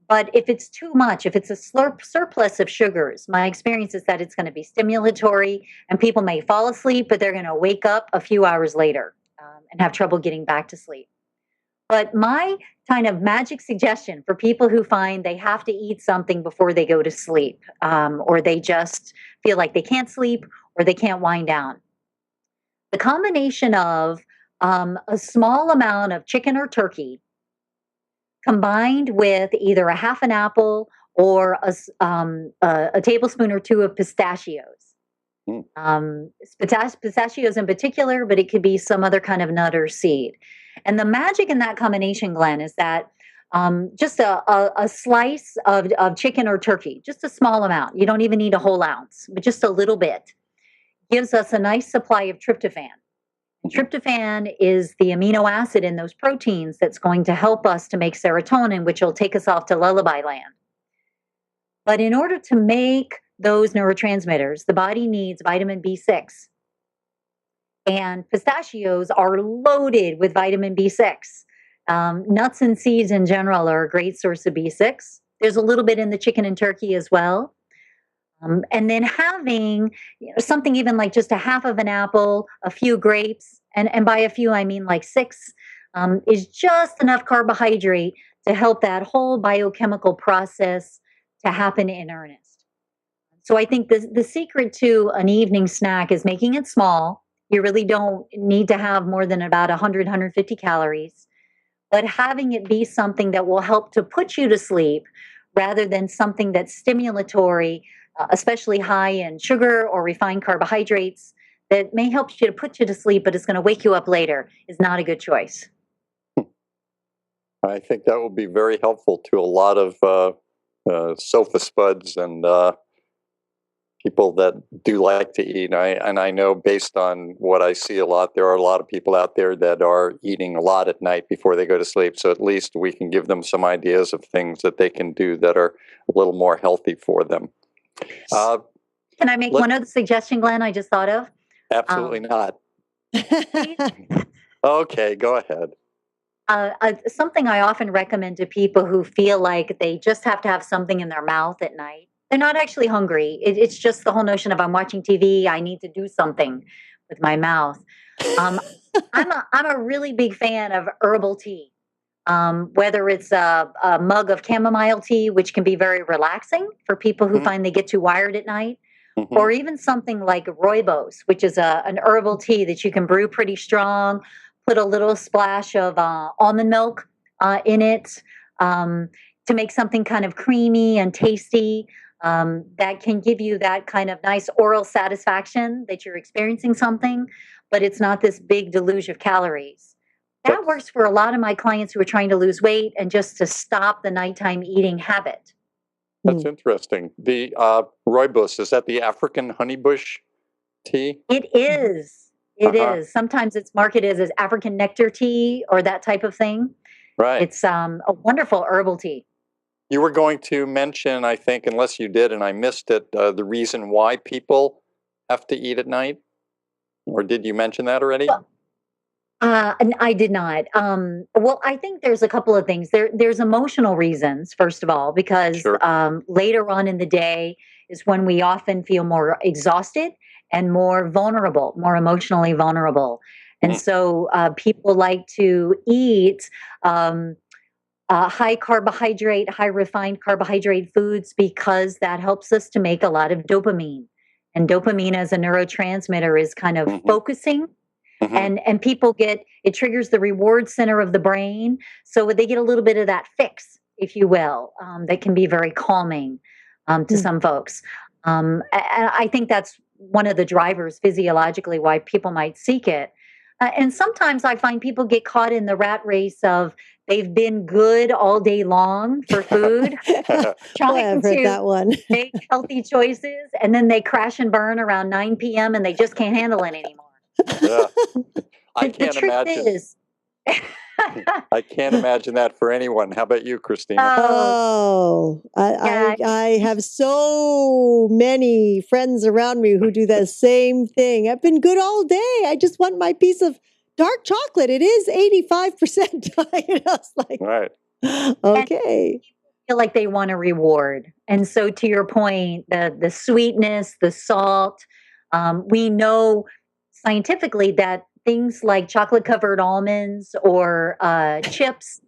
But if it's too much, if it's a surplus of sugars, my experience is that it's going to be stimulatory and people may fall asleep, but they're going to wake up a few hours later and have trouble getting back to sleep. But my kind of magic suggestion for people who find they have to eat something before they go to sleep, or they just feel like they can't sleep or they can't wind down, the combination of a small amount of chicken or turkey combined with either a half an apple or a tablespoon or two of pistachios. Pistachios in particular, but it could be some other kind of nut or seed. And the magic in that combination, Glenn, is that just a slice of chicken or turkey, just a small amount. You don't even need a whole ounce, but just a little bit, gives us a nice supply of tryptophan. Tryptophan is the amino acid in those proteins that's going to help us to make serotonin, which will take us off to lullaby land. But in order to make those neurotransmitters. The body needs vitamin B6, and pistachios are loaded with vitamin B6. Nuts and seeds in general are a great source of B6. There's a little bit in the chicken and turkey as well. And then having something even like just a half of an apple, a few grapes, and by a few I mean like six, is just enough carbohydrate to help that whole biochemical process to happen in earnest. So I think the secret to an evening snack is making it small. You really don't need to have more than about 100, 150 calories, but having it be something that will help to put you to sleep rather than something that's stimulatory, especially high in sugar or refined carbohydrates that may help you to put you to sleep, but it's going to wake you up later, is not a good choice. I think that will be very helpful to a lot of sofa spuds and people that do like to eat. And I know based on what I see a lot, there are a lot of people out there that are eating a lot at night before they go to sleep. So at least we can give them some ideas of things that they can do that are a little more healthy for them. Can I make one other suggestion, Glenn, I just thought of? Absolutely not. Okay, go ahead. Something I often recommend to people who feel like they just have to have something in their mouth at night. They're not actually hungry. It's just the whole notion of I'm watching TV, I need to do something with my mouth. I'm a really big fan of herbal tea. Whether it's a mug of chamomile tea, which can be very relaxing for people who find they get too wired at night, or even something like rooibos, which is an herbal tea that you can brew pretty strong, put a little splash of almond milk in it to make something kind of creamy and tasty that can give you that kind of nice oral satisfaction that you're experiencing something, but it's not this big deluge of calories. That works for a lot of my clients who are trying to lose weight and just to stop the nighttime eating habit. That's interesting. The rooibos, is that the African honeybush tea? It is. It is. Sometimes it's marketed as African nectar tea or that type of thing. Right. It's a wonderful herbal tea. You were going to mention, I think, unless you did and I missed it, the reason why people have to eat at night? Or did you mention that already? Well, and I did not. Well, I think there's a couple of things. There's emotional reasons, first of all, because later on in the day is when we often feel more exhausted and more vulnerable, more emotionally vulnerable. And so people like to eat high carbohydrate, high refined carbohydrate foods because that helps us to make a lot of dopamine. And dopamine as a neurotransmitter is kind of focusing. And people it triggers the reward center of the brain. So they get a little bit of that fix, if you will, that can be very calming to some folks. And I think that's one of the drivers physiologically why people might seek it. And sometimes I find people get caught in the rat race of they've been good all day long for food, trying to make healthy choices, and then they crash and burn around 9 p.m. and they just can't handle it anymore. Yeah. I can't imagine. I can't imagine that for anyone. How about you, Christina? I have so many friends around me who do the same thing. I've been good all day. I just want my piece of dark chocolate. It is 85%. It's like, right. Okay. Feel like they want a reward. And so to your point, the sweetness, the salt, we know scientifically that things like chocolate-covered almonds or chips,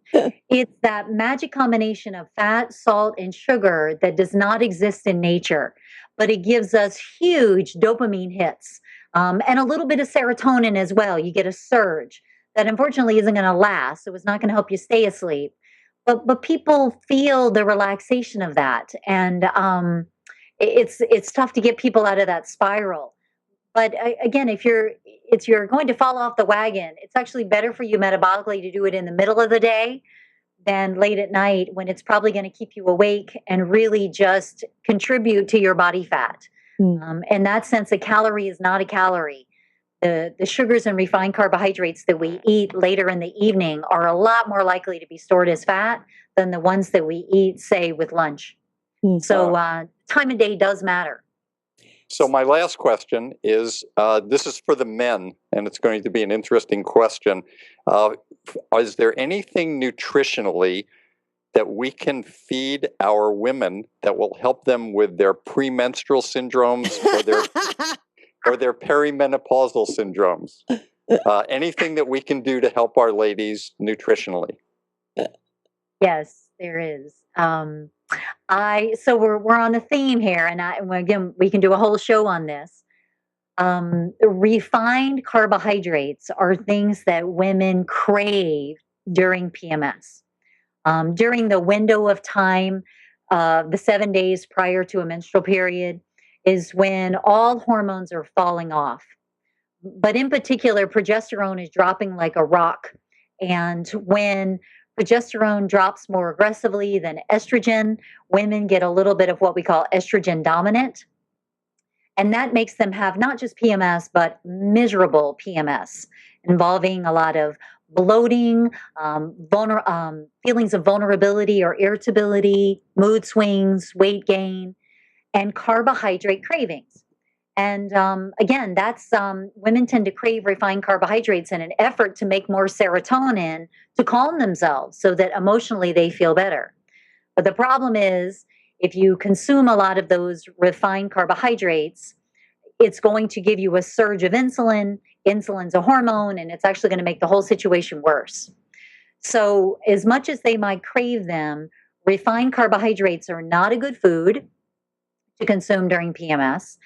it's that magic combination of fat, salt, and sugar that does not exist in nature, but it gives us huge dopamine hits and a little bit of serotonin as well. You get a surge that unfortunately isn't going to last, so it's not going to help you stay asleep. But people feel the relaxation of that, and it's tough to get people out of that spiral. But again, if you're going to fall off the wagon, it's actually better for you metabolically to do it in the middle of the day than late at night when it's probably going to keep you awake and really just contribute to your body fat. In that sense, a calorie is not a calorie. The sugars and refined carbohydrates that we eat later in the evening are a lot more likely to be stored as fat than the ones that we eat, say, with lunch. So time of day does matter. So my last question is, this is for the men, and it's going to be an interesting question. Is there anything nutritionally that we can feed our women that will help them with their premenstrual syndromes or their perimenopausal syndromes? Anything that we can do to help our ladies nutritionally? Yes, there is. So we're on a theme here, and again, we can do a whole show on this. Refined carbohydrates are things that women crave during PMS. During the window of time, the 7 days prior to a menstrual period, is when all hormones are falling off. But in particular, progesterone is dropping like a rock. And when progesterone drops more aggressively than estrogen, women get a little bit of what we call estrogen dominant. And that makes them have not just PMS, but miserable PMS, involving a lot of bloating, feelings of vulnerability or irritability, mood swings, weight gain, and carbohydrate cravings. And again, that's women tend to crave refined carbohydrates in an effort to make more serotonin to calm themselves so that emotionally they feel better. But the problem is, if you consume a lot of those refined carbohydrates, it's going to give you a surge of insulin. Insulin's a hormone, and it's actually going to make the whole situation worse. So, as much as they might crave them, refined carbohydrates are not a good food to consume during PMS.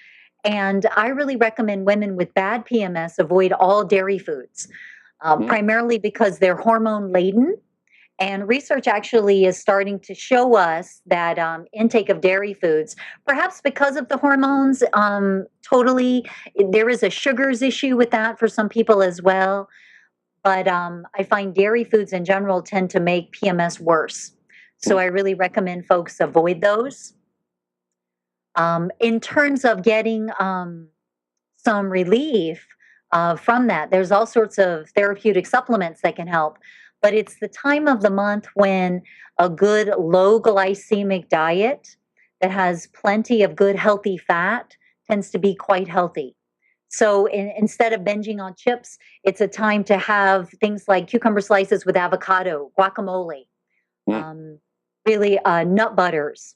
And I really recommend women with bad PMS avoid all dairy foods, primarily because they're hormone laden. And research actually is starting to show us that intake of dairy foods, perhaps because of the hormones, there is a sugars issue with that for some people as well. But I find dairy foods in general tend to make PMS worse. So I really recommend folks avoid those. In terms of getting some relief from that, there's all sorts of therapeutic supplements that can help. But it's the time of the month when a good low glycemic diet that has plenty of good healthy fat tends to be quite healthy. So instead of binging on chips, it's a time to have things like cucumber slices with avocado, guacamole, really nut butters,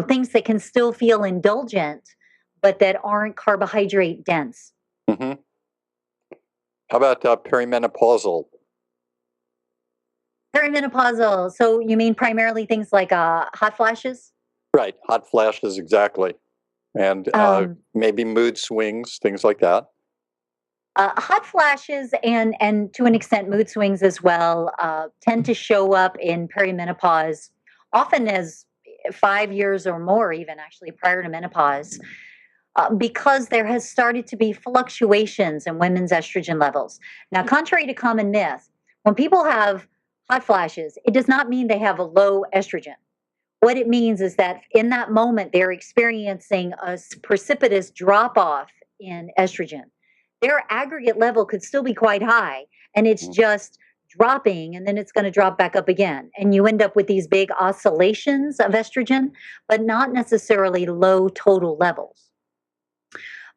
things that can still feel indulgent, but that aren't carbohydrate dense. Mm-hmm. How about perimenopausal? Perimenopausal. So you mean primarily things like hot flashes? Right, hot flashes, exactly. And maybe mood swings, things like that. Hot flashes and to an extent mood swings as well tend to show up in perimenopause, often as 5 years or more, even actually prior to menopause, because there has started to be fluctuations in women's estrogen levels. Now, contrary to common myth, when people have hot flashes, it does not mean they have a low estrogen. What it means is that in that moment, they're experiencing a precipitous drop off in estrogen. Their aggregate level could still be quite high, and it's just dropping, and then it's going to drop back up again. And you end up with these big oscillations of estrogen, but not necessarily low total levels.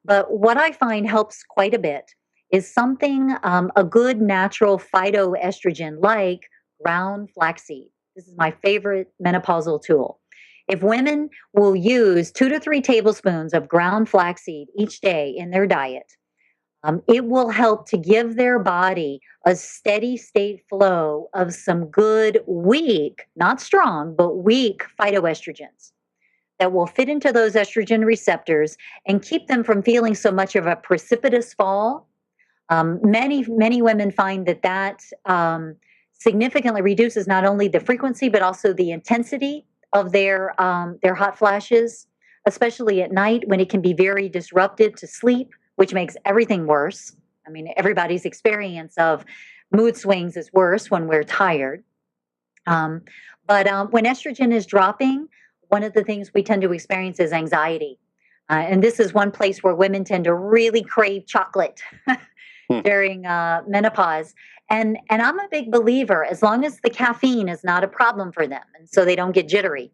But what I find helps quite a bit is something, a good natural phytoestrogen like ground flaxseed. This is my favorite menopausal tool. If women will use 2 to 3 tablespoons of ground flaxseed each day in their diet, it will help to give their body a steady state flow of some good, weak, not strong, but weak phytoestrogens that will fit into those estrogen receptors and keep them from feeling so much of a precipitous fall. Many women find that significantly reduces not only the frequency but also the intensity of their hot flashes, especially at night when it can be very disruptive to sleep, which makes everything worse. I mean, everybody's experience of mood swings is worse when we're tired. But when estrogen is dropping, one of the things we tend to experience is anxiety. And this is one place where women tend to really crave chocolate during menopause. And I'm a big believer, as long as the caffeine is not a problem for them, and so they don't get jittery.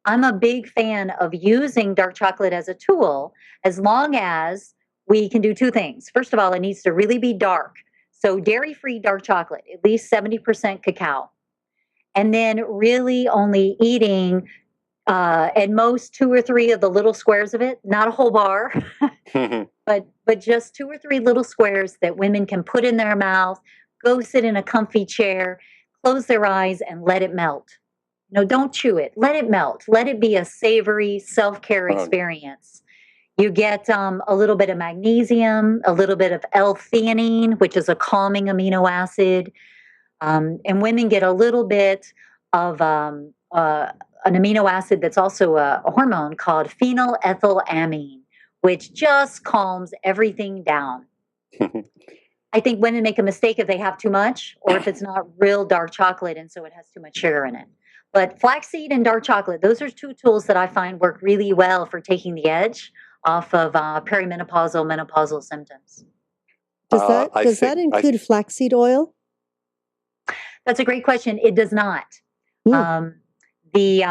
I'm a big fan of using dark chocolate as a tool as long as we can do two things. First of all, it needs to really be dark. So, dairy free dark chocolate, at least 70% cacao. And then really only eating at most two or three of the little squares of it, not a whole bar, but just two or three little squares that women can put in their mouth, go sit in a comfy chair, close their eyes, and let it melt. No, don't chew it. Let it melt. Let it be a savory self-care Oh, experience. You get a little bit of magnesium, a little bit of L-theanine, which is a calming amino acid, and women get a little bit of an amino acid that's also a hormone called phenylethylamine, which just calms everything down. I think women make a mistake if they have too much or if it's not real dark chocolate and so it has too much sugar in it. But flaxseed and dark chocolate, those are two tools that I find work really well for taking the edge off of perimenopausal, menopausal symptoms. Does that include flaxseed oil? That's a great question. It does not. Mm. The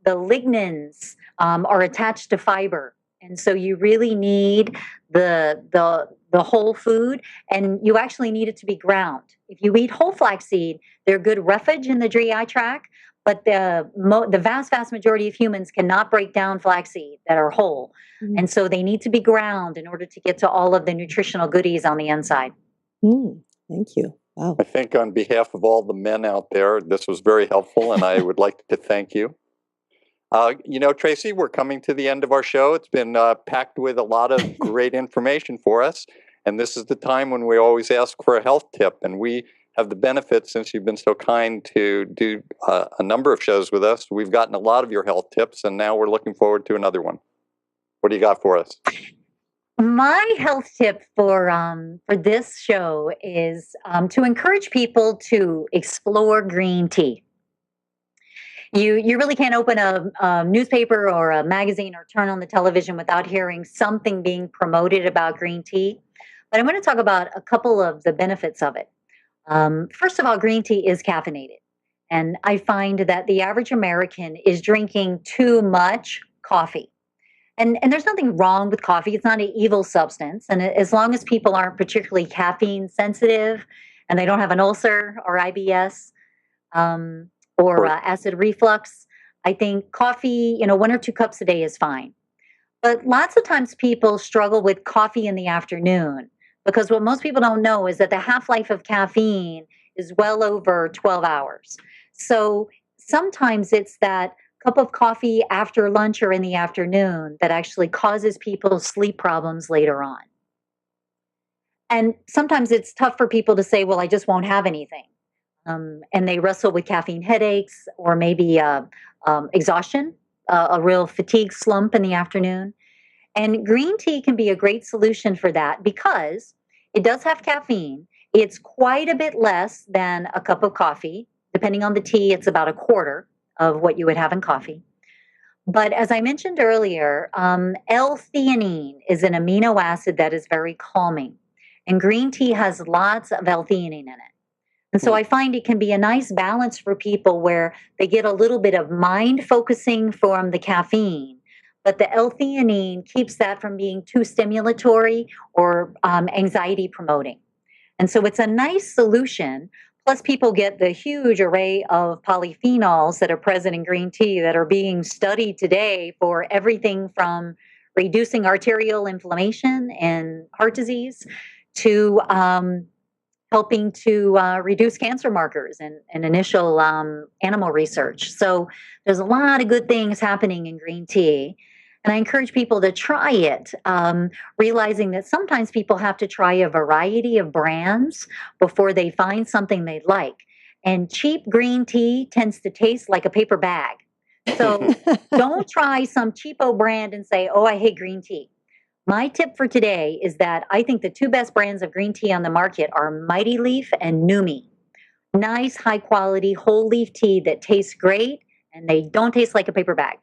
lignans are attached to fiber, and so you really need the whole food, and you actually need it to be ground. If you eat whole flaxseed, they're good roughage in the GI tract, but the vast majority of humans cannot break down flaxseed that are whole, and so they need to be ground in order to get to all of the nutritional goodies on the inside. Thank you. Wow. I think on behalf of all the men out there, this was very helpful, and I would like to thank you. Tracy, we're coming to the end of our show. It's been packed with a lot of great information for us, and this is the time when we always ask for a health tip, and we have the benefit, since you've been so kind to do a number of shows with us. We've gotten a lot of your health tips, and now we're looking forward to another one. What do you got for us? My health tip for this show is to encourage people to explore green tea. You really can't open a newspaper or a magazine or turn on the television without hearing something being promoted about green tea. But I'm going to talk about a couple of the benefits of it. First of all, green tea is caffeinated. And I find that the average American is drinking too much coffee. And there's nothing wrong with coffee. It's not an evil substance. And as long as people aren't particularly caffeine sensitive and they don't have an ulcer or IBS or acid reflux, I think coffee, 1 or 2 cups a day is fine. But lots of times people struggle with coffee in the afternoon because what most people don't know is that the half-life of caffeine is well over 12 hours. So sometimes it's that cup of coffee after lunch or in the afternoon that actually causes people sleep problems later on. And sometimes it's tough for people to say, well, I just won't have anything. And they wrestle with caffeine headaches or maybe exhaustion, a real fatigue slump in the afternoon. And green tea can be a great solution for that because it does have caffeine. It's quite a bit less than a cup of coffee. Depending on the tea, it's about a quarter of what you would have in coffee. But as I mentioned earlier, L-theanine is an amino acid that is very calming. And green tea has lots of L-theanine in it. And so I find it can be a nice balance for people where they get a little bit of mind focusing from the caffeine, but the L-theanine keeps that from being too stimulatory or anxiety promoting. And so it's a nice solution. Plus, people get the huge array of polyphenols that are present in green tea that are being studied today for everything from reducing arterial inflammation and heart disease to helping to reduce cancer markers and initial animal research. So there's a lot of good things happening in green tea. And I encourage people to try it, realizing that sometimes people have to try a variety of brands before they find something they like. And cheap green tea tends to taste like a paper bag. So don't try some cheapo brand and say, oh, I hate green tea. My tip for today is that I think the 2 best brands of green tea on the market are Mighty Leaf and Numi. Nice, high quality, whole leaf tea that tastes great and they don't taste like a paper bag.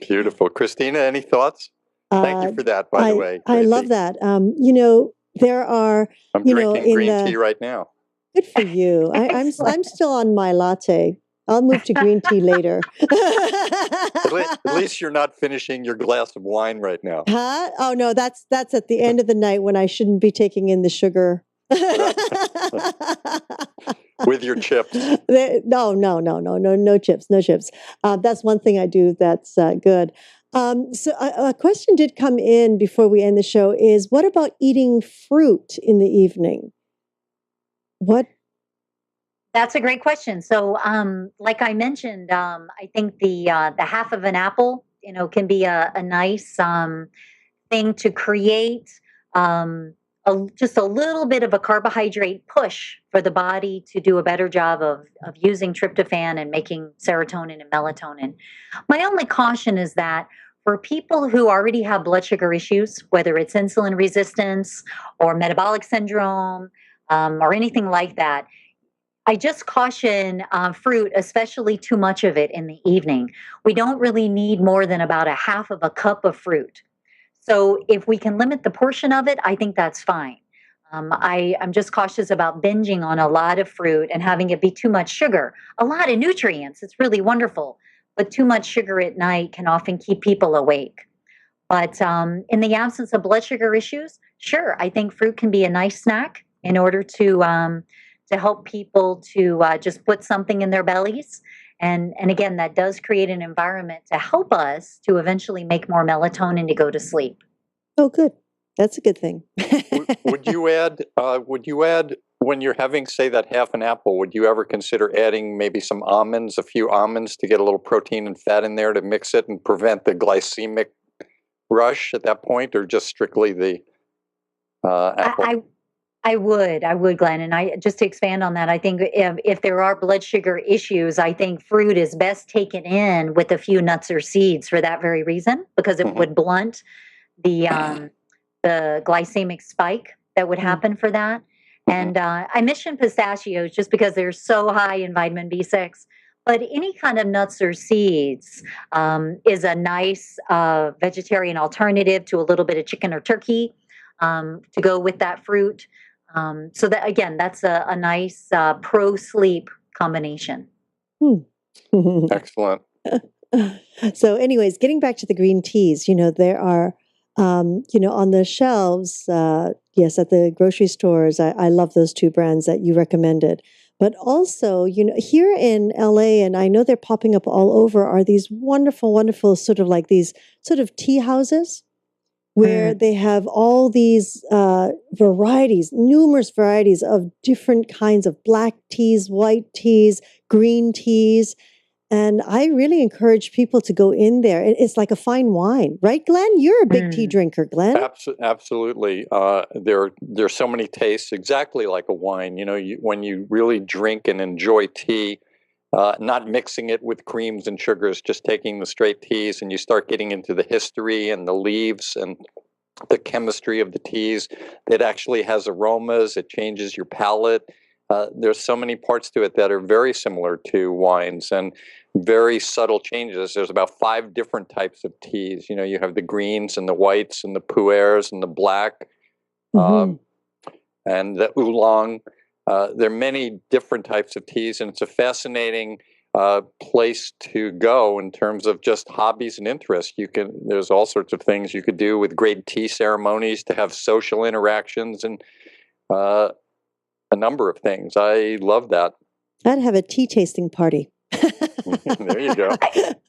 Beautiful. Christina, any thoughts? Thank you for that, by the way. I love that. There are, I'm drinking green tea right now. Good for you. I'm still on my latte. I'll move to green tea later. At least you're not finishing your glass of wine right now. Huh? Oh no, that's at the end of the night when I shouldn't be taking in the sugar. With your chips. No chips, no chips. That's one thing I do that's good. So a question did come in before we end the show is, what about eating fruit in the evening? What? That's a great question. So, like I mentioned, I think the half of an apple, can be a nice thing to create just a little bit of a carbohydrate push for the body to do a better job of using tryptophan and making serotonin and melatonin. My only caution is that for people who already have blood sugar issues, whether it's insulin resistance or metabolic syndrome or anything like that, I just caution fruit, especially too much of it in the evening. We don't really need more than about a half of a cup of fruit. So if we can limit the portion of it, I think that's fine. I'm just cautious about binging on a lot of fruit and having it be too much sugar. A lot of nutrients, it's really wonderful, but too much sugar at night can often keep people awake. But in the absence of blood sugar issues, sure, I think fruit can be a nice snack in order to help people to just put something in their bellies. And again, that does create an environment to help us to eventually make more melatonin to go to sleep. Oh, good. That's a good thing. Would you add when you're having, say, that half an apple, would you ever consider adding maybe some almonds, a few almonds to get a little protein and fat in there to mix it and prevent the glycemic rush at that point, or just strictly the apple? I would, Glenn. And I just to expand on that, I think if there are blood sugar issues, I think fruit is best taken in with a few nuts or seeds for that very reason, because it would blunt the glycemic spike that would happen for that. And I mentioned pistachios just because they're so high in vitamin B6. But any kind of nuts or seeds is a nice vegetarian alternative to a little bit of chicken or turkey to go with that fruit. So that again, that's a nice pro-sleep combination. Excellent. So, anyways, getting back to the green teas, there are, on the shelves, yes, at the grocery stores. I love those two brands that you recommended. But also, here in LA, and I know they're popping up all over, are these wonderful, wonderful sort of like these sort of tea houses where they have all these varieties, numerous varieties of different kinds of black teas, white teas, green teas. And I really encourage people to go in there. It's like a fine wine, right, Glenn? You're a big tea drinker, Glenn. Absolutely. There's so many tastes, exactly like a wine. When you really drink and enjoy tea, not mixing it with creams and sugars, just taking the straight teas, and you start getting into the history and the leaves and the chemistry of the teas. It actually has aromas. It changes your palate. There's so many parts to it that are very similar to wines and very subtle changes. There's about 5 different types of teas. You have the greens and the whites and the pu'ers and the black and the oolong. There are many different types of teas, and it's a fascinating place to go in terms of just hobbies and interests. There's all sorts of things you could do with great tea ceremonies to have social interactions and a number of things. I love that. I'd have a tea tasting party. There you go.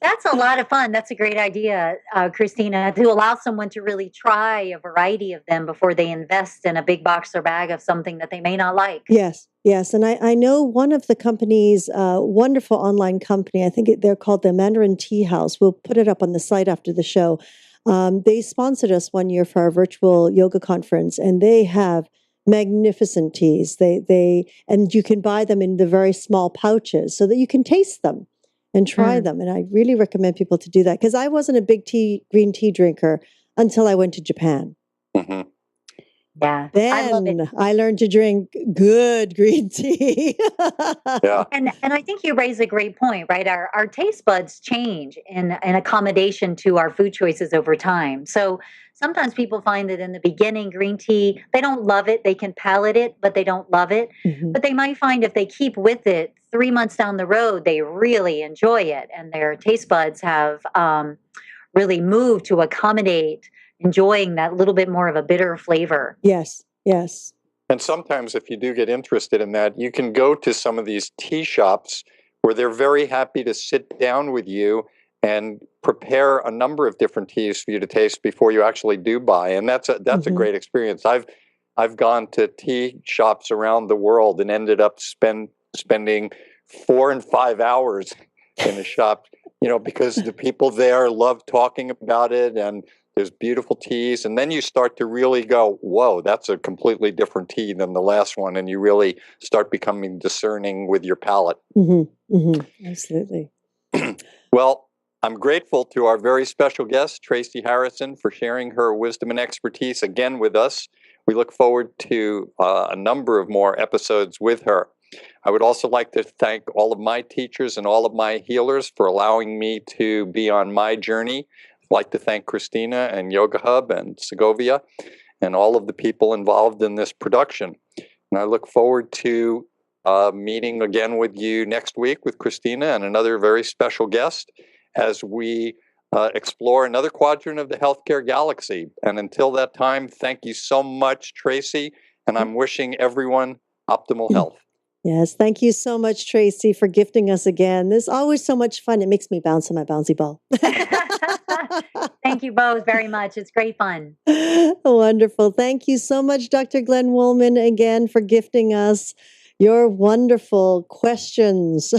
That's a lot of fun. That's a great idea, Christina, to allow someone to really try a variety of them before they invest in a big box or bag of something that they may not like. Yes. And I know one of the companies, wonderful online company, I think they're called the Mandarin Tea House. We'll put it up on the site after the show. They sponsored us one year for our virtual yoga conference, and they have magnificent teas. And you can buy them in the very small pouches so that you can taste them and try them. And I really recommend people to do that, because I wasn't a big green tea drinker until I went to Japan. Yeah, I love it. Then I learned to drink good green tea. Yeah. And I think you raise a great point, right? Our taste buds change in accommodation to our food choices over time. So sometimes people find that in the beginning, green tea, they don't love it. They can palate it, but they don't love it. Mhm. But they might find if they keep with it 3 months down the road, they really enjoy it, and their taste buds have really moved to accommodate enjoying that little bit more of a bitter flavor. Yes, yes. And sometimes, if you do get interested in that, you can go to some of these tea shops where they're very happy to sit down with you and prepare a number of different teas for you to taste before you actually do buy. And that's a Mhm. great experience. I've gone to tea shops around the world and ended up spending 4 and 5 hours in a shop, because the people there love talking about it, and there's beautiful teas. And then you start to really go, whoa, that's a completely different tea than the last one. And you really start becoming discerning with your palate. Mhm, mhm. Absolutely. Well, I'm grateful to our very special guest, Tracy Harrison, for sharing her wisdom and expertise again with us. We look forward to a number of more episodes with her. I would also like to thank all of my teachers and all of my healers for allowing me to be on my journey. I'd like to thank Christina and Yoga Hub and Segovia and all of the people involved in this production. And I look forward to meeting again with you next week with Christina and another very special guest as we explore another quadrant of the healthcare galaxy. And until that time, thank you so much, Tracy. And I'm wishing everyone optimal health. Yes, thank you so much, Tracy, for gifting us again. This is always so much fun. It makes me bounce on my bouncy ball. Thank you both very much. It's great fun. Wonderful. Thank you so much, Dr. Glenn Woolman, again for gifting us your wonderful questions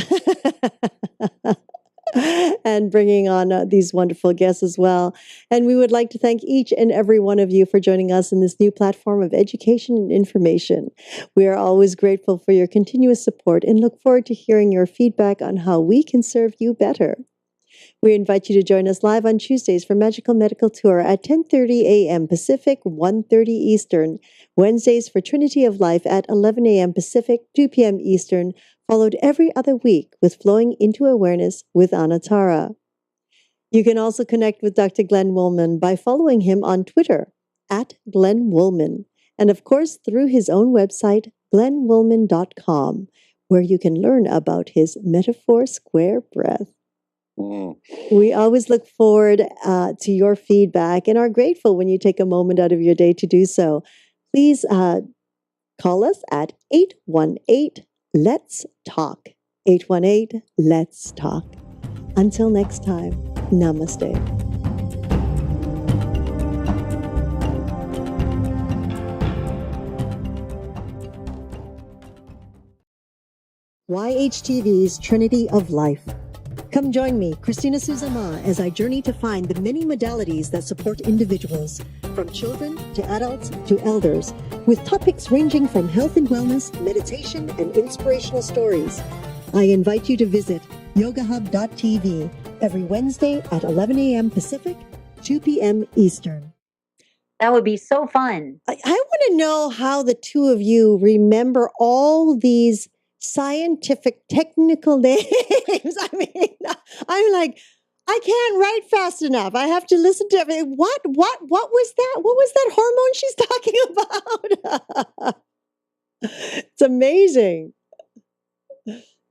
and bringing on these wonderful guests as well. And we would like to thank each and every one of you for joining us in this new platform of education and information. We are always grateful for your continuous support and look forward to hearing your feedback on how we can serve you better. We invite you to join us live on Tuesdays for Magical Medical Tour at 10:30 a.m. Pacific, 1:30 Eastern. Wednesdays for Trinity of Life at 11 a.m. Pacific, 2 p.m. Eastern, followed every other week with Flowing into Awareness with Anatara. You can also connect with Dr. Glenn Woolman by following him on Twitter at Glenn Woolman, and of course through his own website, glennwoolman.com, where you can learn about his Metaphor Square Breath. We always look forward to your feedback and are grateful when you take a moment out of your day to do so. Please call us at 818-LETS-TALK. 818-LETS-TALK. Until next time, namaste. YHTV's Trinity of Life. Come join me, Christina Suzama, as I journey to find the many modalities that support individuals, from children to adults to elders, with topics ranging from health and wellness, meditation, and inspirational stories. I invite you to visit yogahub.tv every Wednesday at 11 a.m. Pacific, 2 p.m. Eastern. That would be so fun. I want to know how the two of you remember all these scientific, technical names. I mean, I'm like, I can't write fast enough. I have to listen to everything. What was that? What was that hormone she's talking about? It's amazing.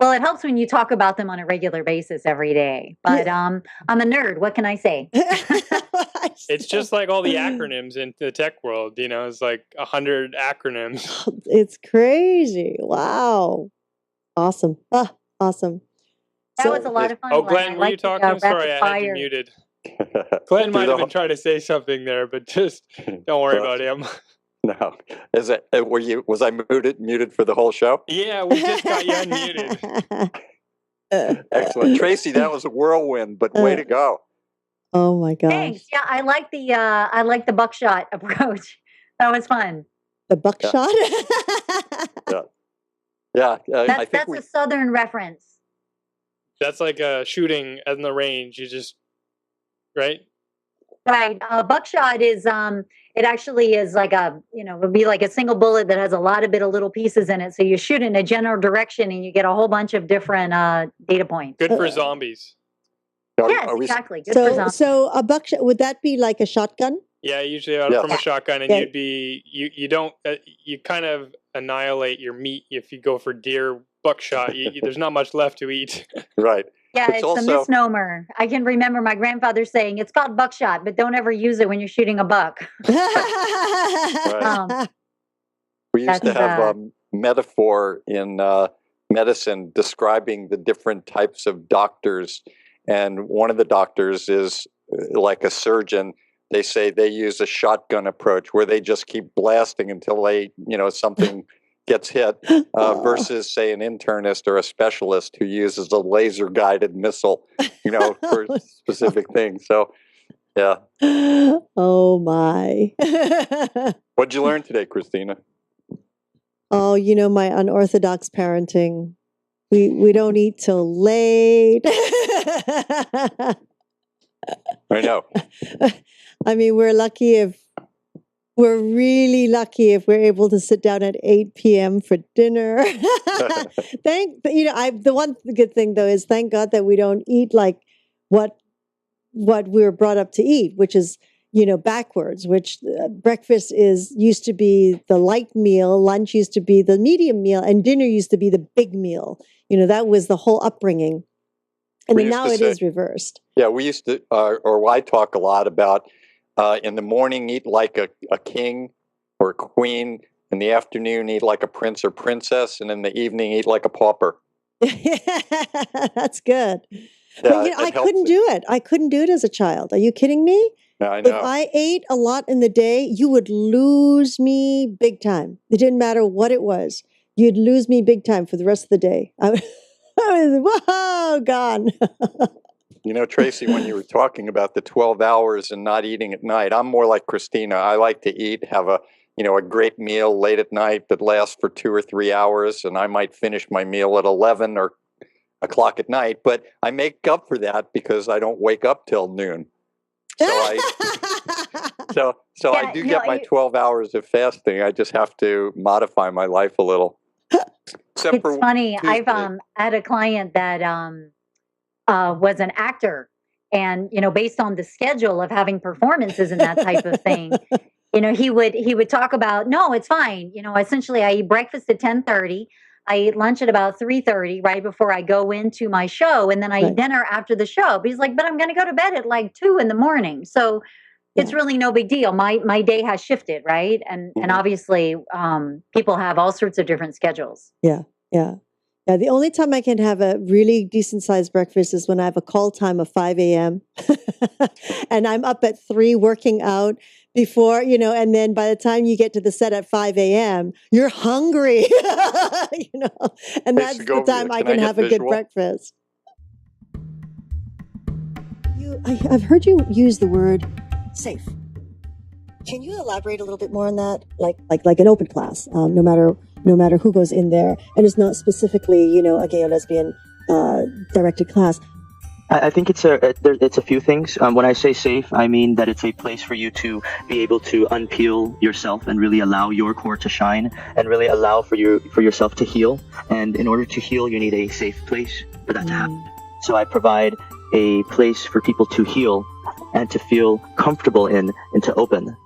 Well, it helps when you talk about them on a regular basis every day. But I'm a nerd. What can I say? It's just like all the acronyms in the tech world. It's like 100 acronyms. It's crazy. Wow. Awesome. Awesome. That was a lot of fun. Oh, Glenn, were you talking? Sorry, I had you fire. muted. Glenn might have been trying to say something there, but just don't worry about him. No. Was I muted for the whole show? Yeah, we just got you unmuted. Excellent. Tracy, that was a whirlwind, but way to go. Oh my gosh. Thanks. Yeah, I like the buckshot approach. That was fun. The buckshot? Yeah. That's a Southern reference. That's like a shooting in the range. You just, right? Right. Buckshot is it actually is like a, would be like a single bullet that has a lot of little pieces in it. So you shoot in a general direction and you get a whole bunch of different data points. Good for zombies. Yes, exactly. Good for zombies. So a buckshot, would that be like a shotgun? Yeah, usually from a shotgun, and you don't you kind of annihilate your meat if you go for deer buckshot. There's not much left to eat. Right. Yeah, it's a misnomer. I can remember my grandfather saying it's called buckshot, but don't ever use it when you're shooting a buck. Right. We used to have a metaphor in medicine describing the different types of doctors, and one of the doctors is like a surgeon. They say they use a shotgun approach where they just keep blasting until they, something gets hit, versus say an internist or a specialist who uses a laser guided missile, for specific things. So, yeah. Oh my. What'd you learn today, Christina? Oh, my unorthodox parenting. We don't eat till late. I know. I mean, we're really lucky if we're able to sit down at 8 p.m. for dinner. The one good thing though is thank God that we don't eat like what we were brought up to eat, which is, backwards, which breakfast used to be the light meal, lunch used to be the medium meal, and dinner used to be the big meal. That was the whole upbringing. And then now it is reversed. Yeah, we used to, or I talk a lot about in the morning, eat like a king or a queen. In the afternoon, eat like a prince or princess. And in the evening, eat like a pauper. That's good. Yeah, but, I couldn't do it. I couldn't do it as a child. Are you kidding me? Yeah, I know. If I ate a lot in the day, you would lose me big time. It didn't matter what it was. You'd lose me big time for the rest of the day. I was, whoa, gone. Tracy, when you were talking about the 12 hours and not eating at night, I'm more like Christina. I like to eat, have a great meal late at night that lasts for 2 or 3 hours, and I might finish my meal at 11 or o'clock at night, but I make up for that because I don't wake up till noon. So I get my 12 hours of fasting. I just have to modify my life a little. It's funny. Tuesday. I've had a client that was an actor, and based on the schedule of having performances and that type of thing, he would talk about, no, it's fine. Essentially, I eat breakfast at 10:30. I eat lunch at about 3:30, right before I go into my show, and then I eat dinner after the show. But he's like, but I'm going to go to bed at like 2 a.m. So it's really no big deal. My day has shifted, right? And obviously, people have all sorts of different schedules. Yeah. The only time I can have a really decent sized breakfast is when I have a call time of 5 a.m. and I'm up at 3 working out before, and then by the time you get to the set at 5 a.m., you're hungry, and that's the time I can have a good breakfast. I've heard you use the word safe. Can you elaborate a little bit more on that? Like an open class, no matter who goes in there, and it's not specifically, a gay or lesbian directed class. I think it's a few things. When I say safe, I mean that it's a place for you to be able to unpeel yourself and really allow your core to shine and really allow for yourself to heal. And in order to heal, you need a safe place for that to happen. So I provide a place for people to heal and to feel comfortable in and to open.